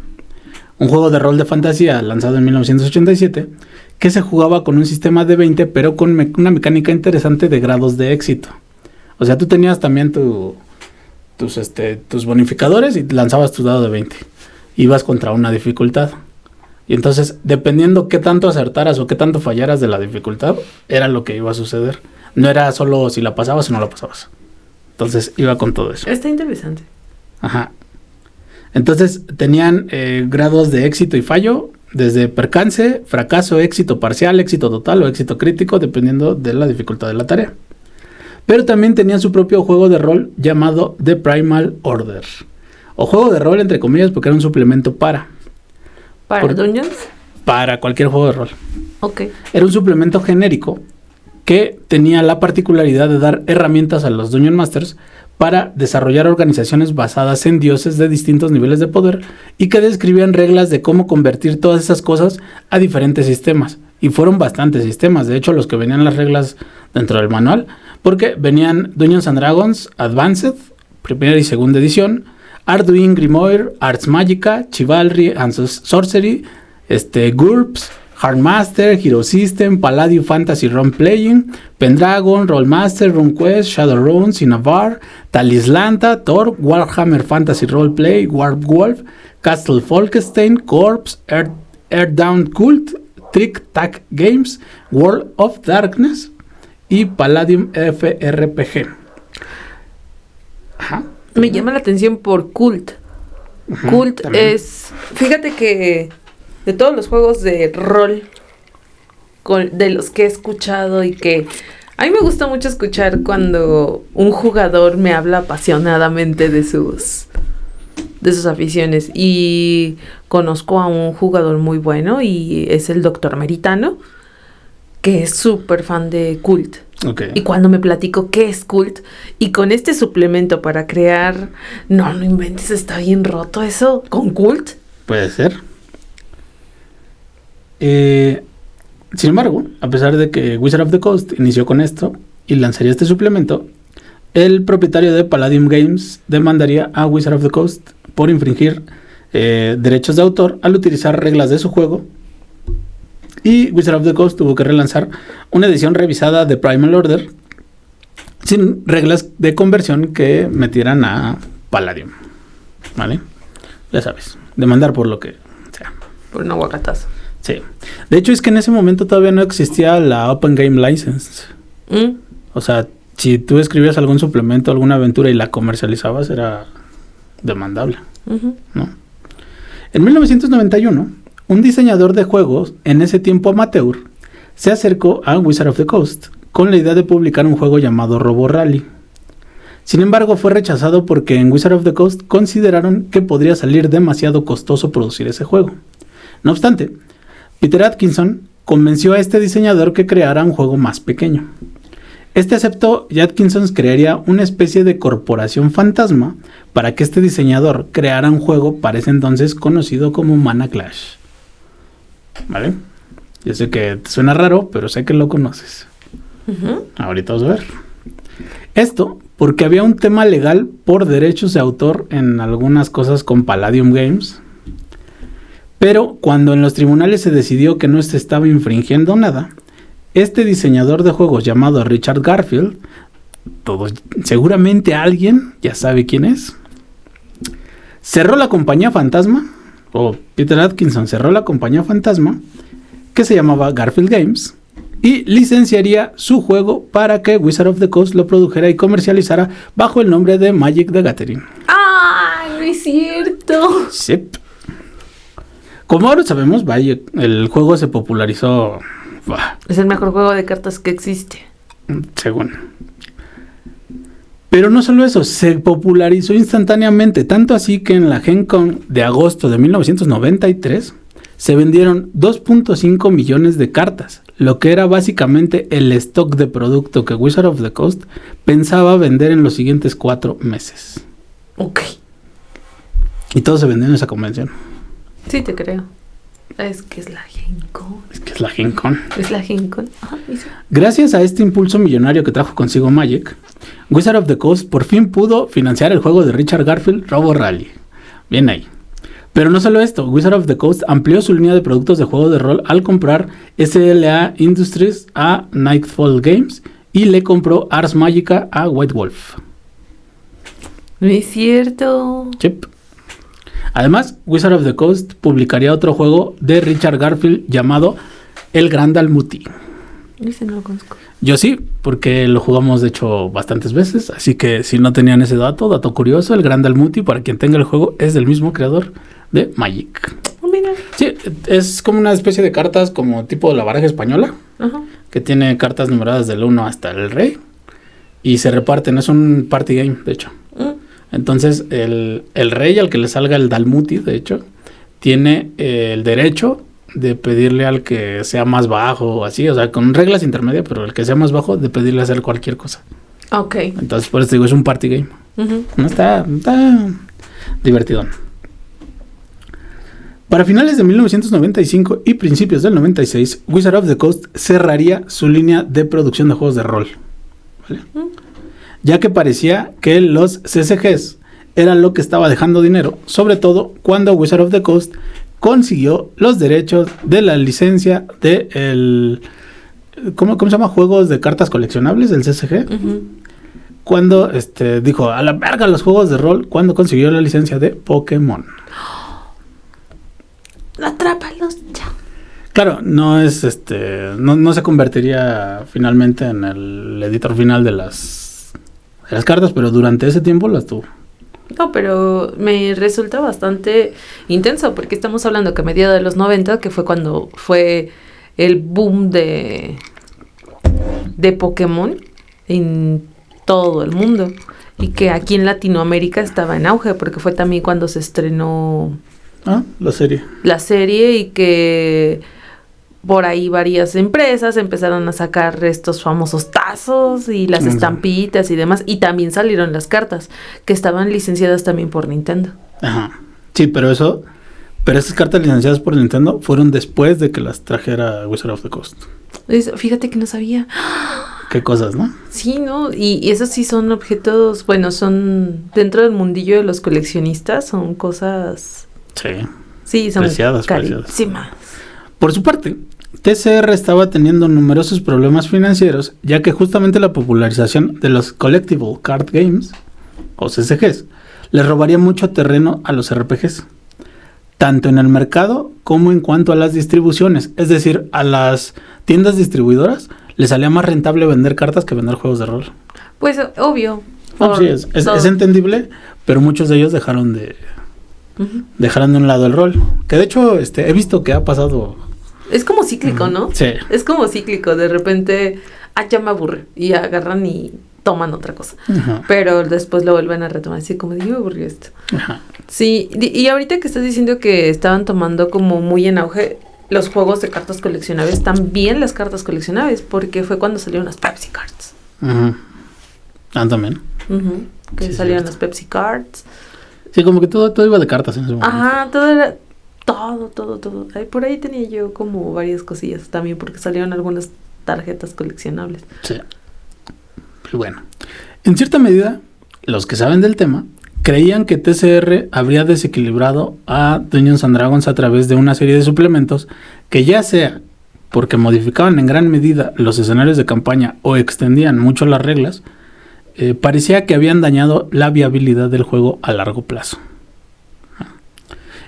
un juego de rol de fantasía lanzado en 1987, que se jugaba con un sistema de 20, pero con una mecánica interesante de grados de éxito. O sea, tú tenías también tus bonificadores y lanzabas tu dado de 20. Ibas contra una dificultad. Y entonces, dependiendo qué tanto acertaras o qué tanto fallaras de la dificultad, era lo que iba a suceder. No era solo si la pasabas o no la pasabas. Entonces, iba con todo eso. Está interesante. Ajá. Entonces, tenían grados de éxito y fallo, desde percance, fracaso, éxito parcial, éxito total o éxito crítico, dependiendo de la dificultad de la tarea. Pero también tenían su propio juego de rol llamado The Primal Order. O juego de rol, entre comillas, porque era un suplemento ¿Para Dungeons? Para cualquier juego de rol. Ok. Era un suplemento genérico que tenía la particularidad de dar herramientas a los Dungeon Masters para desarrollar organizaciones basadas en dioses de distintos niveles de poder y que describían reglas de cómo convertir todas esas cosas a diferentes sistemas. Y fueron bastantes sistemas, de hecho los que venían las reglas dentro del manual, porque venían Dungeons and Dragons Advanced, primera y segunda edición, Arduin Grimoire, Ars Magica, Chivalry and Sorcery, GURPS, Hardmaster, Hero System, Palladio Fantasy Role Playing, Pendragon, Rollmaster, RuneQuest, Shadowrun, Cinnabar, Talislanta, Thor, Warhammer Fantasy Roleplay, Warpwolf, Castle Falkenstein, Corps, Earthbound Cult, Trick Tack Games, World of Darkness y Palladium FRPG. Ajá. Me llama la atención por Cult. Cult también. Fíjate que de todos los juegos de rol de los que he escuchado y que a mí me gusta mucho escuchar cuando un jugador me habla apasionadamente de sus aficiones, y conozco a un jugador muy bueno y es el Dr. Meritano, que es súper fan de Cult. Okay. Y cuando me platico qué es Cult y con este suplemento para crear, no inventes, está bien roto eso con Cult. Puede ser. Sin embargo, a pesar de que Wizard of the Coast inició con esto y lanzaría este suplemento, el propietario de Palladium Games demandaría a Wizard of the Coast por infringir derechos de autor al utilizar reglas de su juego, y Wizard of the Coast tuvo que relanzar una edición revisada de Primal Order sin reglas de conversión que metieran a Palladium, ¿vale? Ya sabes, demandar por lo que sea. Por un aguacatazo. Sí. De hecho, es que en ese momento todavía no existía la Open Game License. O sea, si tú escribías algún suplemento, alguna aventura y la comercializabas, era demandable, ¿no? En 1991, un diseñador de juegos, en ese tiempo amateur, se acercó a Wizard of the Coast con la idea de publicar un juego llamado Robo Rally. Sin embargo, fue rechazado porque en Wizard of the Coast consideraron que podría salir demasiado costoso producir ese juego. No obstante, Peter Atkinson convenció a este diseñador que creara un juego más pequeño. Este aceptó y Atkinson crearía una especie de corporación fantasma para que este diseñador creara un juego para ese entonces conocido como Mana Clash. ¿Vale? Yo sé que te suena raro, pero sé que lo conoces. Ahorita vas a ver. Esto porque había un tema legal por derechos de autor en algunas cosas con Palladium Games. Pero cuando en los tribunales se decidió que no se estaba infringiendo nada, este diseñador de juegos llamado Richard Garfield, seguramente alguien ya sabe quién es, cerró la compañía fantasma, o Peter Atkinson cerró la compañía fantasma, que se llamaba Garfield Games, y licenciaría su juego para que Wizard of the Coast lo produjera y comercializara bajo el nombre de Magic the Gathering. ¡Ah! No es cierto. Sí. Como ahora sabemos, vaya, el juego se popularizó. Es el mejor juego de cartas que existe. Según. Pero no solo eso, se popularizó instantáneamente, tanto así que en la Gen Con de agosto de 1993 se vendieron 2.5 millones de cartas, lo que era básicamente el stock de producto que Wizard of the Coast pensaba vender en los siguientes 4 meses. Ok. Y todo se vendió en esa convención. Sí, te creo. Es que es la Gen Con. Es la Gen Con. Es la Gen Con. Gracias a este impulso millonario que trajo consigo Magic, Wizard of the Coast por fin pudo financiar el juego de Richard Garfield, Robo Rally. Bien ahí. Pero no solo esto, Wizard of the Coast amplió su línea de productos de juego de rol al comprar SLA Industries a Nightfall Games y le compró Ars Magica a White Wolf. No es cierto. Chip. Además, Wizard of the Coast publicaría otro juego de Richard Garfield llamado El Gran Dalmuti. Ese no lo conozco. Yo sí, porque lo jugamos de hecho bastantes veces, así que si no tenían ese dato curioso, El Gran Dalmuti, para quien tenga el juego, es del mismo creador de Magic. Oh, mira. Sí, es como una especie de cartas como tipo de la baraja española, que tiene cartas numeradas del 1 hasta el rey, y se reparten, es un party game, de hecho. Entonces, el rey al que le salga el Dalmuti, de hecho, tiene el derecho de pedirle al que sea más bajo o así, o sea, con reglas intermedias, pero el que sea más bajo, de pedirle hacer cualquier cosa. Ok. Entonces, por eso digo, es un party game. No está divertido. Para finales de 1995 y principios del 96, Wizard of the Coast cerraría su línea de producción de juegos de rol, ¿vale? Ya que parecía que los CCGs eran lo que estaba dejando dinero, sobre todo cuando Wizard of the Coast consiguió los derechos de la licencia de el... ¿Cómo se llama? Juegos de cartas coleccionables, el CCG. Cuando dijo, a la verga los juegos de rol, cuando consiguió la licencia de Pokémon. Atrápalos ya. Claro, no es no se convertiría finalmente en el editor final de las cartas, pero durante ese tiempo las tuvo. No, pero me resulta bastante intenso porque estamos hablando que a mediados de los 90, que fue cuando fue el boom de Pokémon en todo el mundo, y que aquí en Latinoamérica estaba en auge porque fue también cuando se estrenó la serie y que por ahí varias empresas empezaron a sacar estos famosos tazos y las estampitas y demás, y también salieron las cartas que estaban licenciadas también por Nintendo. Ajá. Sí, pero esas cartas licenciadas por Nintendo fueron después de que las trajera Wizard of the Coast. Fíjate que no sabía. Qué cosas, ¿no? Sí, ¿no? Y esos sí son objetos, bueno, son dentro del mundillo de los coleccionistas, son cosas... Sí, son preciadas. Por su parte, TCR estaba teniendo numerosos problemas financieros, ya que justamente la popularización de los Collectible Card Games, o CCGs, les robaría mucho terreno a los RPGs, tanto en el mercado como en cuanto a las distribuciones. Es decir, a las tiendas distribuidoras les salía más rentable vender cartas que vender juegos de rol. Pues, obvio. Sí, es entendible, pero muchos de ellos dejaron de un lado el rol. Que de hecho, he visto que ha pasado... Es como cíclico, ¿no? Sí. Es como cíclico. De repente, ya me aburre. Y agarran y toman otra cosa. Pero después lo vuelven a retomar. Así como, me aburrió esto. Sí, y ahorita que estás diciendo que estaban tomando como muy en auge los juegos de cartas coleccionables, también las cartas coleccionables, porque fue cuando salieron las Pepsi Cards. También. Que salieron las Pepsi Cards. Sí, como que todo iba de cartas en ese momento. Todo era... Todo. Ay, por ahí tenía yo como varias cosillas también, porque salieron algunas tarjetas coleccionables. Sí. Pero bueno, en cierta medida, los que saben del tema creían que TCR habría desequilibrado a Dungeons and Dragons a través de una serie de suplementos que, ya sea porque modificaban en gran medida los escenarios de campaña o extendían mucho las reglas, parecía que habían dañado la viabilidad del juego a largo plazo.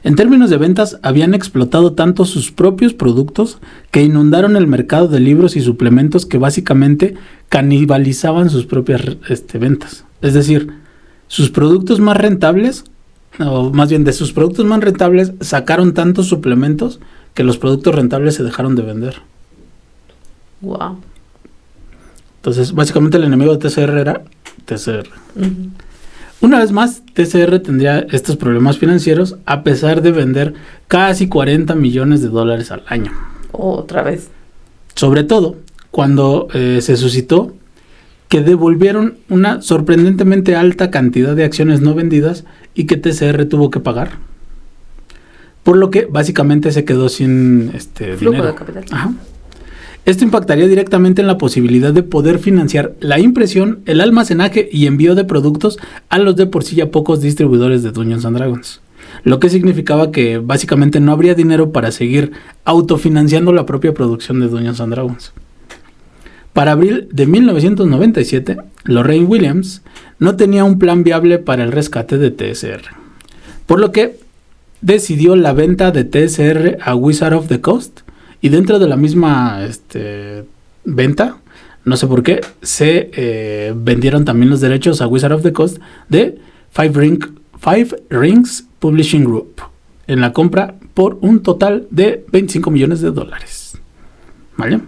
En términos de ventas, habían explotado tanto sus propios productos que inundaron el mercado de libros y suplementos que básicamente canibalizaban sus propias ventas. Es decir, sus productos más rentables, o más bien de sus productos más rentables, sacaron tantos suplementos que los productos rentables se dejaron de vender. Wow. Entonces, básicamente el enemigo de TCR era TCR. Una vez más, TCR tendría estos problemas financieros a pesar de vender casi $40 millones al año. Otra vez. Sobre todo cuando se suscitó que devolvieron una sorprendentemente alta cantidad de acciones no vendidas y que TCR tuvo que pagar. Por lo que básicamente se quedó sin flujo dinero. De capital. Esto impactaría directamente en la posibilidad de poder financiar la impresión, el almacenaje y envío de productos a los de por sí ya pocos distribuidores de Dungeons and Dragons. Lo que significaba que básicamente no habría dinero para seguir autofinanciando la propia producción de Dungeons and Dragons. Para abril de 1997, Lorraine Williams no tenía un plan viable para el rescate de TSR, por lo que decidió la venta de TSR a Wizard of the Coast, y dentro de la misma venta, no sé por qué, se vendieron también los derechos a Wizard of the Coast de Five Rings Publishing Group en la compra por un total de $25 millones. ¿Vale?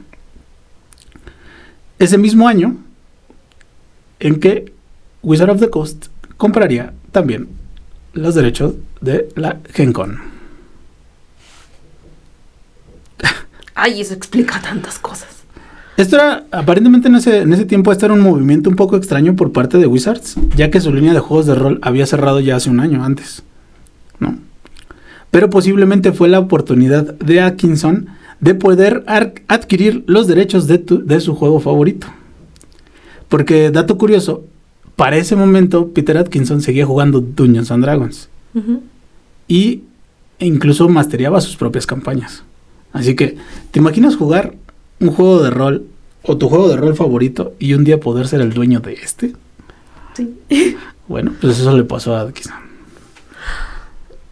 Ese mismo año en que Wizard of the Coast compraría también los derechos de la Gen Con. Ay, eso explica tantas cosas. Esto era, aparentemente en ese tiempo, este era un movimiento un poco extraño por parte de Wizards, ya que su línea de juegos de rol había cerrado ya hace un año antes, ¿no? Pero posiblemente fue la oportunidad de Atkinson de poder adquirir los derechos de su juego favorito. Porque, dato curioso, para ese momento Peter Atkinson seguía jugando Dungeons and Dragons. Y e incluso mastereaba sus propias campañas. Así que, ¿te imaginas jugar un juego de rol o tu juego de rol favorito y un día poder ser el dueño de este? Sí. Bueno, pues eso le pasó a Atkinson.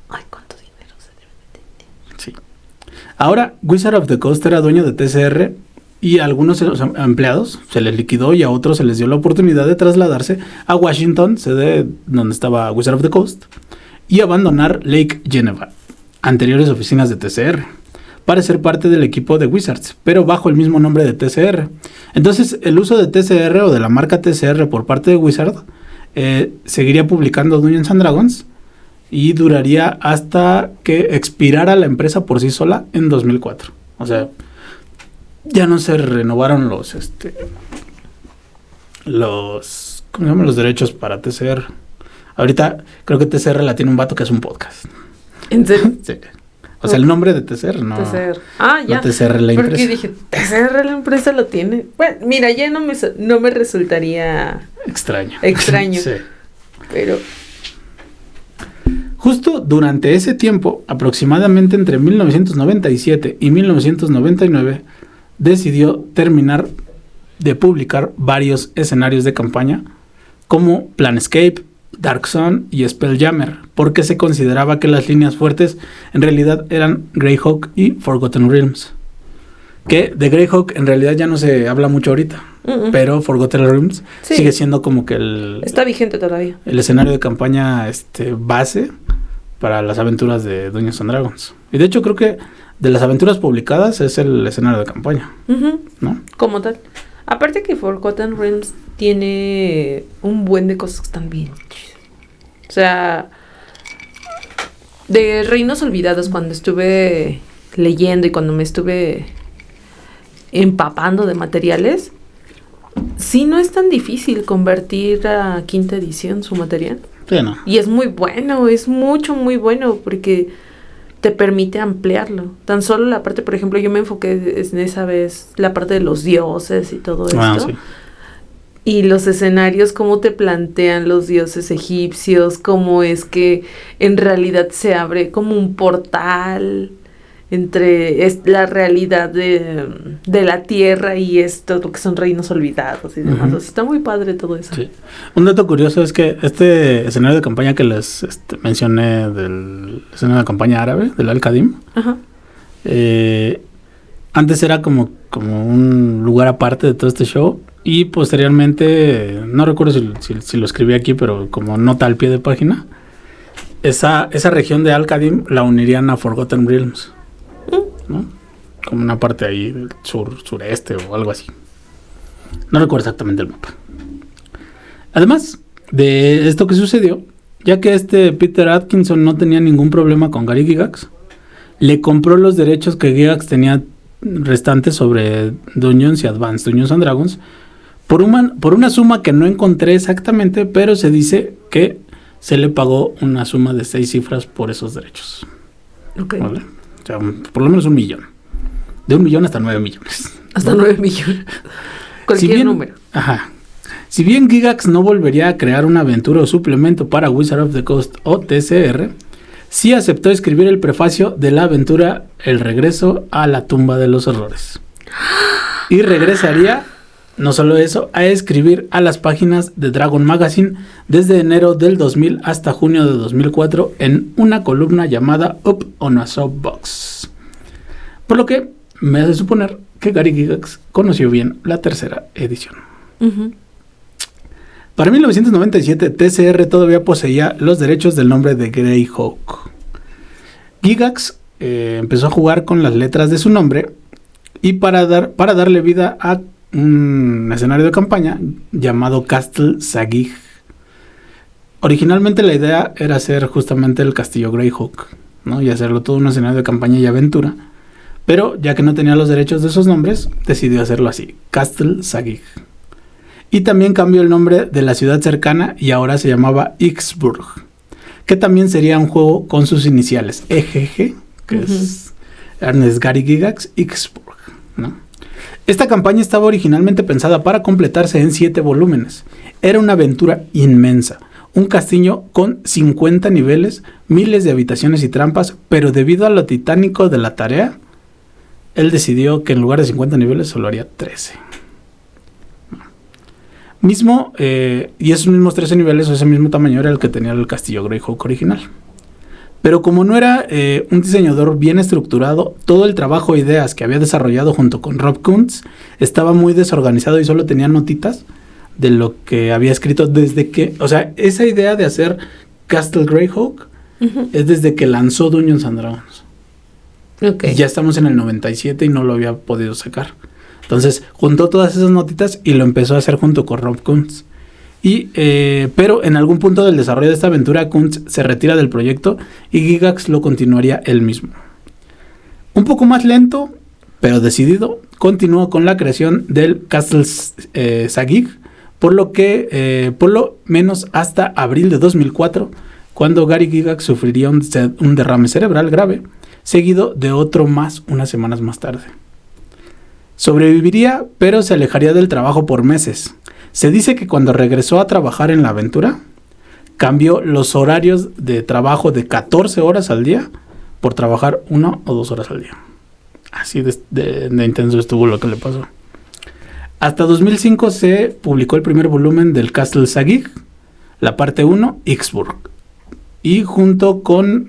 Ay, ¿cuánto dinero se debe meter? Sí. Ahora, Wizard of the Coast era dueño de TCR y a algunos de los empleados se les liquidó y a otros se les dio la oportunidad de trasladarse a Washington, sede donde estaba Wizard of the Coast, y abandonar Lake Geneva, anteriores oficinas de TCR, para ser parte del equipo de Wizards, pero bajo el mismo nombre de TCR. Entonces, el uso de TCR o de la marca TCR por parte de Wizard seguiría publicando Dungeons and Dragons y duraría hasta que expirara la empresa por sí sola en 2004. O sea, ya no se renovaron los ¿cómo se llaman? Los derechos para TCR. Ahorita creo que TCR la tiene un vato que es un podcast. ¿En serio? Sí. O sea, el nombre de TCR, no. TCR. Ah, ya. No TCR la empresa. Porque dije, TCR la empresa lo tiene. Bueno, mira, ya no me resultaría extraño. Sí. Pero justo durante ese tiempo, aproximadamente entre 1997 y 1999, decidió terminar de publicar varios escenarios de campaña como Planescape, Dark Sun y Spelljammer, porque se consideraba que las líneas fuertes en realidad eran Greyhawk y Forgotten Realms. Que de Greyhawk en realidad ya no se habla mucho ahorita, pero Forgotten Realms sigue siendo como que está vigente todavía. El escenario de campaña base para las aventuras de Dungeons and Dragons. Y de hecho creo que de las aventuras publicadas es el escenario de campaña, ¿no? Como tal. Aparte que Forgotten Realms tiene un buen de cosas que están bien. O sea, de Reinos Olvidados, cuando estuve leyendo y cuando me estuve empapando de materiales, sí no es tan difícil convertir a quinta edición su material. Sí, no. Y es muy bueno, es muy bueno, porque te permite ampliarlo. Tan solo la parte, por ejemplo, yo me enfoqué en esa vez la parte de los dioses y todo esto. Sí. Y los escenarios, cómo te plantean los dioses egipcios, cómo es que en realidad se abre como un portal entre la realidad de la tierra y esto, lo que son reinos olvidados y demás. O sea, está muy padre todo eso. Sí. Un dato curioso es que este escenario de campaña que les mencioné, del escenario de campaña árabe, del Al-Qadim, antes era como un lugar aparte de todo este show. Y posteriormente, no recuerdo si lo escribí aquí, pero como nota al pie de página, esa región de Al-Qadim la unirían a Forgotten Realms, ¿no? Como una parte ahí del sureste o algo así. No recuerdo exactamente el mapa. Además de esto que sucedió, ya que Peter Atkinson no tenía ningún problema con Gary Gygax, le compró los derechos que Gygax tenía restantes sobre Dungeons y Advanced Dungeons and Dragons por una suma que no encontré exactamente, pero se dice que se le pagó una suma de 6 cifras por esos derechos. Okay. ¿Vale? O sea, por lo menos 1 millón. De 1 millón hasta 9 millones. Hasta 9 millones. Cualquier número. Ajá. Si bien Gygax no volvería a crear una aventura o suplemento para Wizard of the Coast o TCR, sí aceptó escribir el prefacio de la aventura El regreso a la tumba de los horrores. Y regresaría, no solo eso, a escribir a las páginas de Dragon Magazine desde enero del 2000 hasta junio de 2004 en una columna llamada Up on a Soapbox. Por lo que me hace suponer que Gary Gygax conoció bien la tercera edición. Para 1997, TCR todavía poseía los derechos del nombre de Greyhawk. Gygax empezó a jugar con las letras de su nombre y para darle vida a un escenario de campaña llamado Castle Sagig. Originalmente la idea era hacer justamente el castillo Greyhawk, ¿no? Y hacerlo todo un escenario de campaña y aventura. Pero ya que no tenía los derechos de esos nombres, decidió hacerlo así, Castle Sagig. Y también cambió el nombre de la ciudad cercana y ahora se llamaba Ixburg, que también sería un juego con sus iniciales, EGG, que es Ernest Gary Gygax, Ixburg, ¿no? Esta campaña estaba originalmente pensada para completarse en 7 volúmenes. Era una aventura inmensa, un castillo con 50 niveles, miles de habitaciones y trampas, pero debido a lo titánico de la tarea, él decidió que en lugar de 50 niveles solo haría 13. Y esos mismos 13 niveles o ese mismo tamaño era el que tenía el castillo Greyhawk original. Pero como no era un diseñador bien estructurado, todo el trabajo e ideas que había desarrollado junto con Rob Kuntz estaba muy desorganizado y solo tenía notitas de lo que había escrito desde que... O sea, esa idea de hacer Castle Greyhawk es desde que lanzó Dungeons and Dragons. Okay. Ya estamos en el 97 y no lo había podido sacar. Entonces, juntó todas esas notitas y lo empezó a hacer junto con Rob Kuntz. Pero en algún punto del desarrollo de esta aventura, Kuntz se retira del proyecto y Gygax lo continuaría él mismo. Un poco más lento, pero decidido, continuó con la creación del Castle Sagig, por lo menos hasta abril de 2004, cuando Gary Gygax sufriría un derrame cerebral grave, seguido de otro más unas semanas más tarde. Sobreviviría, pero se alejaría del trabajo por meses. Se dice que cuando regresó a trabajar en la aventura, cambió los horarios de trabajo de 14 horas al día por trabajar 1 o 2 horas al día. Así de intenso estuvo lo que le pasó. Hasta 2005 se publicó el primer volumen del Castle Sagig, la parte 1, Ixburg. Y junto con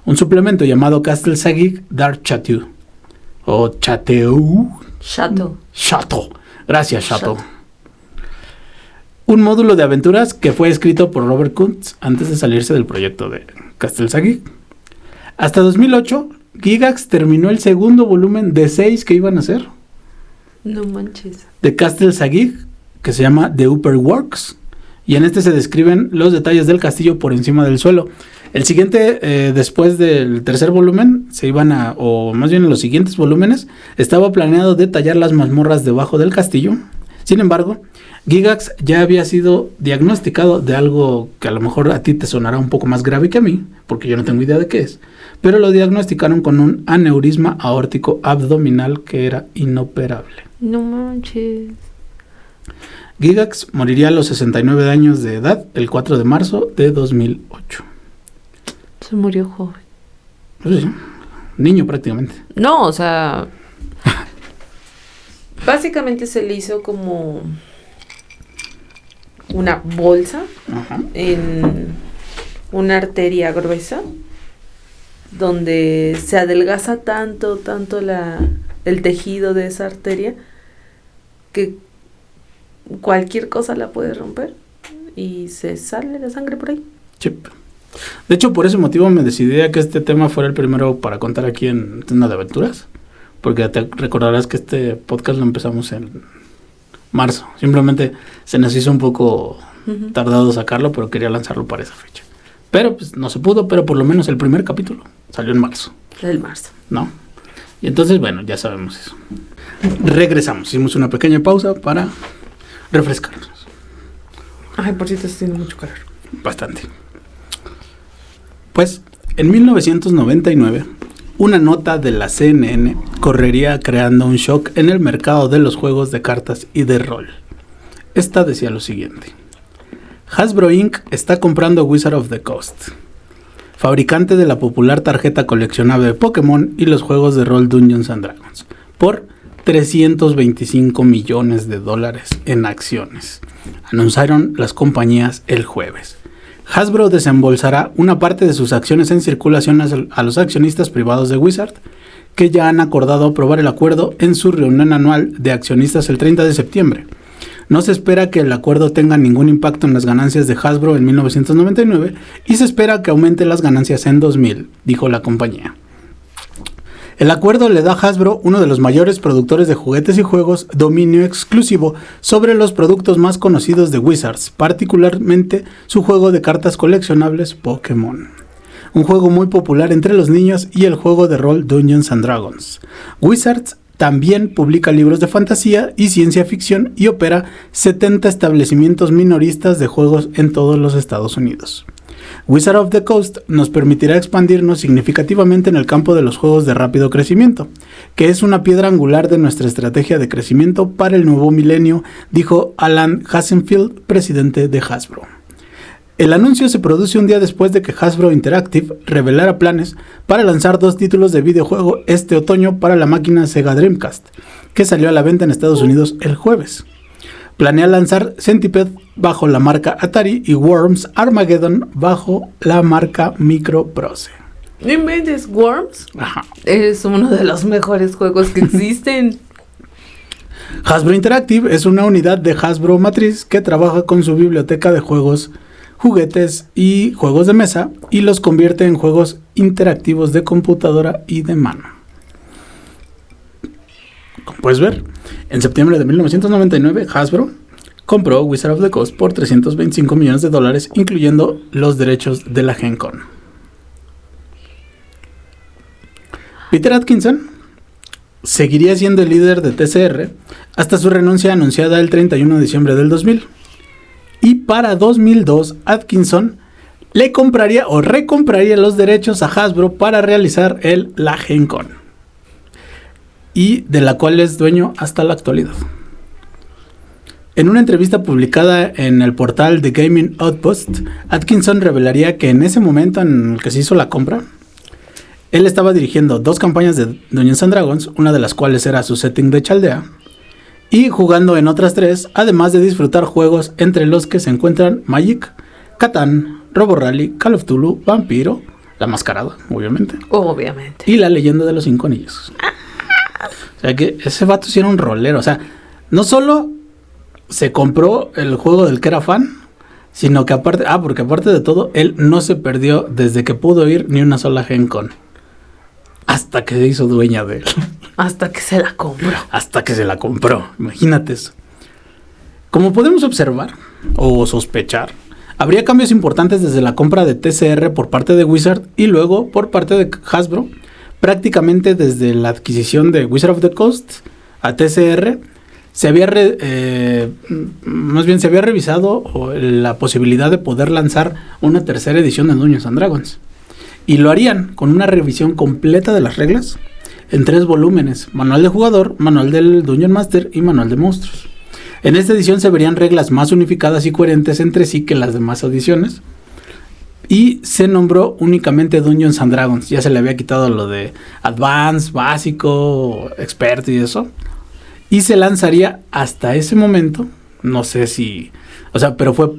un suplemento llamado Castle Sagig Dark Chateau. O Chateau. Chateau. Gracias, Chateau. Un módulo de aventuras que fue escrito por Robert Kuntz antes de salirse del proyecto de Castle Sagig. Hasta 2008, Gygax terminó el segundo volumen de 6 que iban a hacer. No manches. De Castle Sagig, que se llama The Upper Works. Y en este se describen los detalles del castillo por encima del suelo. El siguiente, después del tercer volumen, o más bien en los siguientes volúmenes, estaba planeado detallar las mazmorras debajo del castillo. Sin embargo, Gygax ya había sido diagnosticado de algo que a lo mejor a ti te sonará un poco más grave que a mí, porque yo no tengo idea de qué es, pero lo diagnosticaron con un aneurisma aórtico abdominal que era inoperable. No manches. Gygax moriría a los 69 años de edad el 4 de marzo de 2008. Se murió joven. Pues sí, niño prácticamente. No, o sea... básicamente se le hizo como una bolsa en una arteria gruesa donde se adelgaza tanto el tejido de esa arteria que cualquier cosa la puede romper y se sale la sangre por ahí. Sí. De hecho, por ese motivo me decidí a que este tema fuera el primero para contar aquí en Tienda de Aventuras. Porque te recordarás que este podcast lo empezamos en marzo. Simplemente se nos hizo un poco tardado sacarlo, pero quería lanzarlo para esa fecha. Pero pues no se pudo, pero por lo menos el primer capítulo salió en marzo. El marzo. ¿No? Y entonces, bueno, ya sabemos eso. Regresamos. Hicimos una pequeña pausa para refrescarnos. Ay, por cierto, está haciendo mucho calor. Bastante. Pues, en 1999... una nota de la CNN correría creando un shock en el mercado de los juegos de cartas y de rol. Esta decía lo siguiente: Hasbro Inc. está comprando Wizard of the Coast, fabricante de la popular tarjeta coleccionable de Pokémon y los juegos de rol Dungeons and Dragons, por $325 millones en acciones, anunciaron las compañías el jueves. Hasbro desembolsará una parte de sus acciones en circulación a los accionistas privados de Wizard, que ya han acordado aprobar el acuerdo en su reunión anual de accionistas el 30 de septiembre. No se espera que el acuerdo tenga ningún impacto en las ganancias de Hasbro en 1999 y se espera que aumente las ganancias en 2000, dijo la compañía. El acuerdo le da a Hasbro, uno de los mayores productores de juguetes y juegos, dominio exclusivo sobre los productos más conocidos de Wizards, particularmente su juego de cartas coleccionables Pokémon. Un juego muy popular entre los niños y el juego de rol Dungeons and Dragons. Wizards también publica libros de fantasía y ciencia ficción y opera 70 establecimientos minoristas de juegos en todos los Estados Unidos. Wizard of the Coast nos permitirá expandirnos significativamente en el campo de los juegos de rápido crecimiento, que es una piedra angular de nuestra estrategia de crecimiento para el nuevo milenio, dijo Alan Hasenfield, presidente de Hasbro. El anuncio se produce un día después de que Hasbro Interactive revelara planes para lanzar 2 títulos de videojuego este otoño para la máquina Sega Dreamcast, que salió a la venta en Estados Unidos el jueves. Planea lanzar Centipede bajo la marca Atari y Worms Armageddon bajo la marca Microprose. ¿No inventes Worms? Ajá. Es uno de los mejores juegos que existen. Hasbro Interactive es una unidad de Hasbro Matriz que trabaja con su biblioteca de juegos, juguetes y juegos de mesa y los convierte en juegos interactivos de computadora y de mano. Como puedes ver, en septiembre de 1999 Hasbro compró Wizard of the Coast por $325 millones, incluyendo los derechos de la Gen Con. Peter Atkinson seguiría siendo el líder de TCR hasta su renuncia anunciada el 31 de diciembre del 2000. Y para 2002, Atkinson le compraría o recompraría los derechos a Hasbro para realizar la Gen Con, y de la cual es dueño hasta la actualidad. En una entrevista publicada en el portal The Gaming Outpost, Atkinson revelaría que en ese momento en el que se hizo la compra, él estaba dirigiendo 2 campañas de Dungeons & Dragons, una de las cuales era su setting de Chaldea, y jugando en otras 3, además de disfrutar juegos entre los que se encuentran Magic, Catán, Robo Rally, Call of Cthulhu, Vampiro, La Mascarada, obviamente. Obviamente. Y La Leyenda de los 5 Anillos. O sea que ese vato sí era un rolero. O sea, no solo se compró el juego del que era fan, sino que aparte, porque aparte de todo, él no se perdió desde que pudo ir ni una sola Gen Con. Hasta que se hizo dueña de él. Hasta que se la compró. Hasta que se la compró. Imagínate eso. Como podemos observar o sospechar, habría cambios importantes desde la compra de TCR por parte de Wizard y luego por parte de Hasbro. Prácticamente desde la adquisición de Wizard of the Coast a TCR, se había revisado la posibilidad de poder lanzar una tercera edición de Dungeons & Dragons. Y lo harían con una revisión completa de las reglas en 3 volúmenes: manual de jugador, manual del Dungeon Master y manual de monstruos. En esta edición se verían reglas más unificadas y coherentes entre sí que las demás ediciones. Y se nombró únicamente Dungeons & Dragons. Ya se le había quitado lo de Advanced, Básico, Expert y eso. Y se lanzaría hasta ese momento. No sé si... O sea, pero fue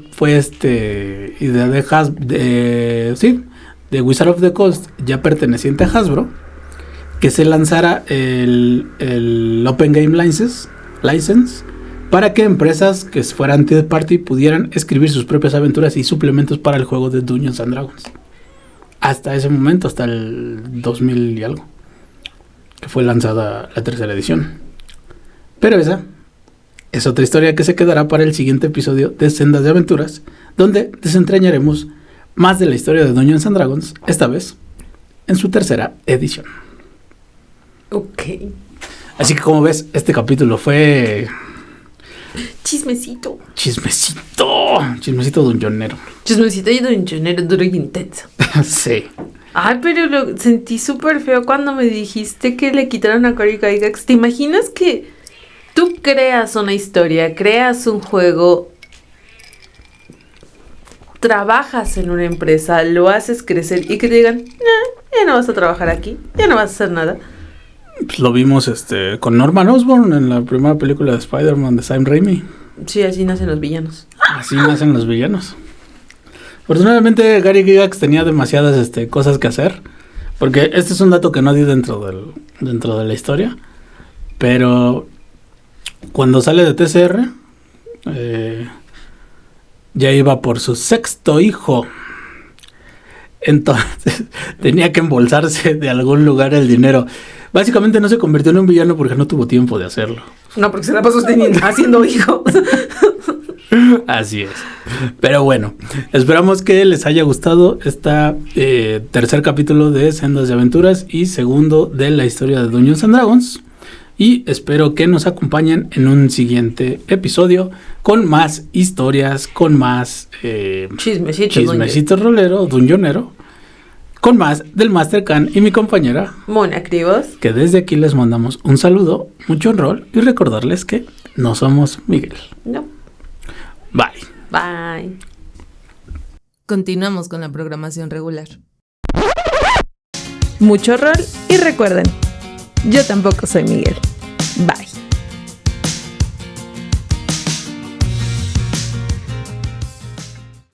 idea de Wizard of the Coast, ya perteneciente a Hasbro, que se lanzara el Open Game License para que empresas que fueran third party pudieran escribir sus propias aventuras y suplementos para el juego de Dungeons & Dragons. Hasta ese momento, hasta el 2000 y algo, que fue lanzada la tercera edición. Pero esa es otra historia que se quedará para el siguiente episodio de Sendas de Aventuras, donde desentrañaremos más de la historia de Dungeons & Dragons, esta vez en su tercera edición. Ok. Así que como ves, este capítulo fue... Chismecito dungeonero. Chismecito y dungeonero duro y intenso. Sí. Ay, pero lo sentí súper feo cuando me dijiste que le quitaron a Cory Gygax. ¿Te imaginas que tú creas una historia, creas un juego, trabajas en una empresa, lo haces crecer y que te digan, ya no vas a trabajar aquí, ya no vas a hacer nada? Pues lo vimos con Norman Osborn en la primera película de Spider-Man de Sam Raimi. Sí, así nacen los villanos. Así nacen los villanos. Afortunadamente Gary Gygax tenía demasiadas cosas que hacer, porque este es un dato que no di dentro de la historia, pero cuando sale de TCR ya iba por su 6º hijo. Entonces tenía que embolsarse de algún lugar el dinero. Básicamente no se convirtió en un villano porque no tuvo tiempo de hacerlo. No, porque se la pasó haciendo hijos. Así es. Pero bueno, esperamos que les haya gustado tercer capítulo de Sendas de Aventuras y segundo de la historia de Dungeons & Dragons. Y espero que nos acompañen en un siguiente episodio con más historias, con más chismecito rolero, dungeonero, con más del Master Can y mi compañera Mona Cribos, que desde aquí les mandamos un saludo, mucho rol y recordarles que no somos Miguel. No. Bye. Bye. Continuamos con la programación regular. Mucho rol y recuerden, yo tampoco soy Miguel. Bye.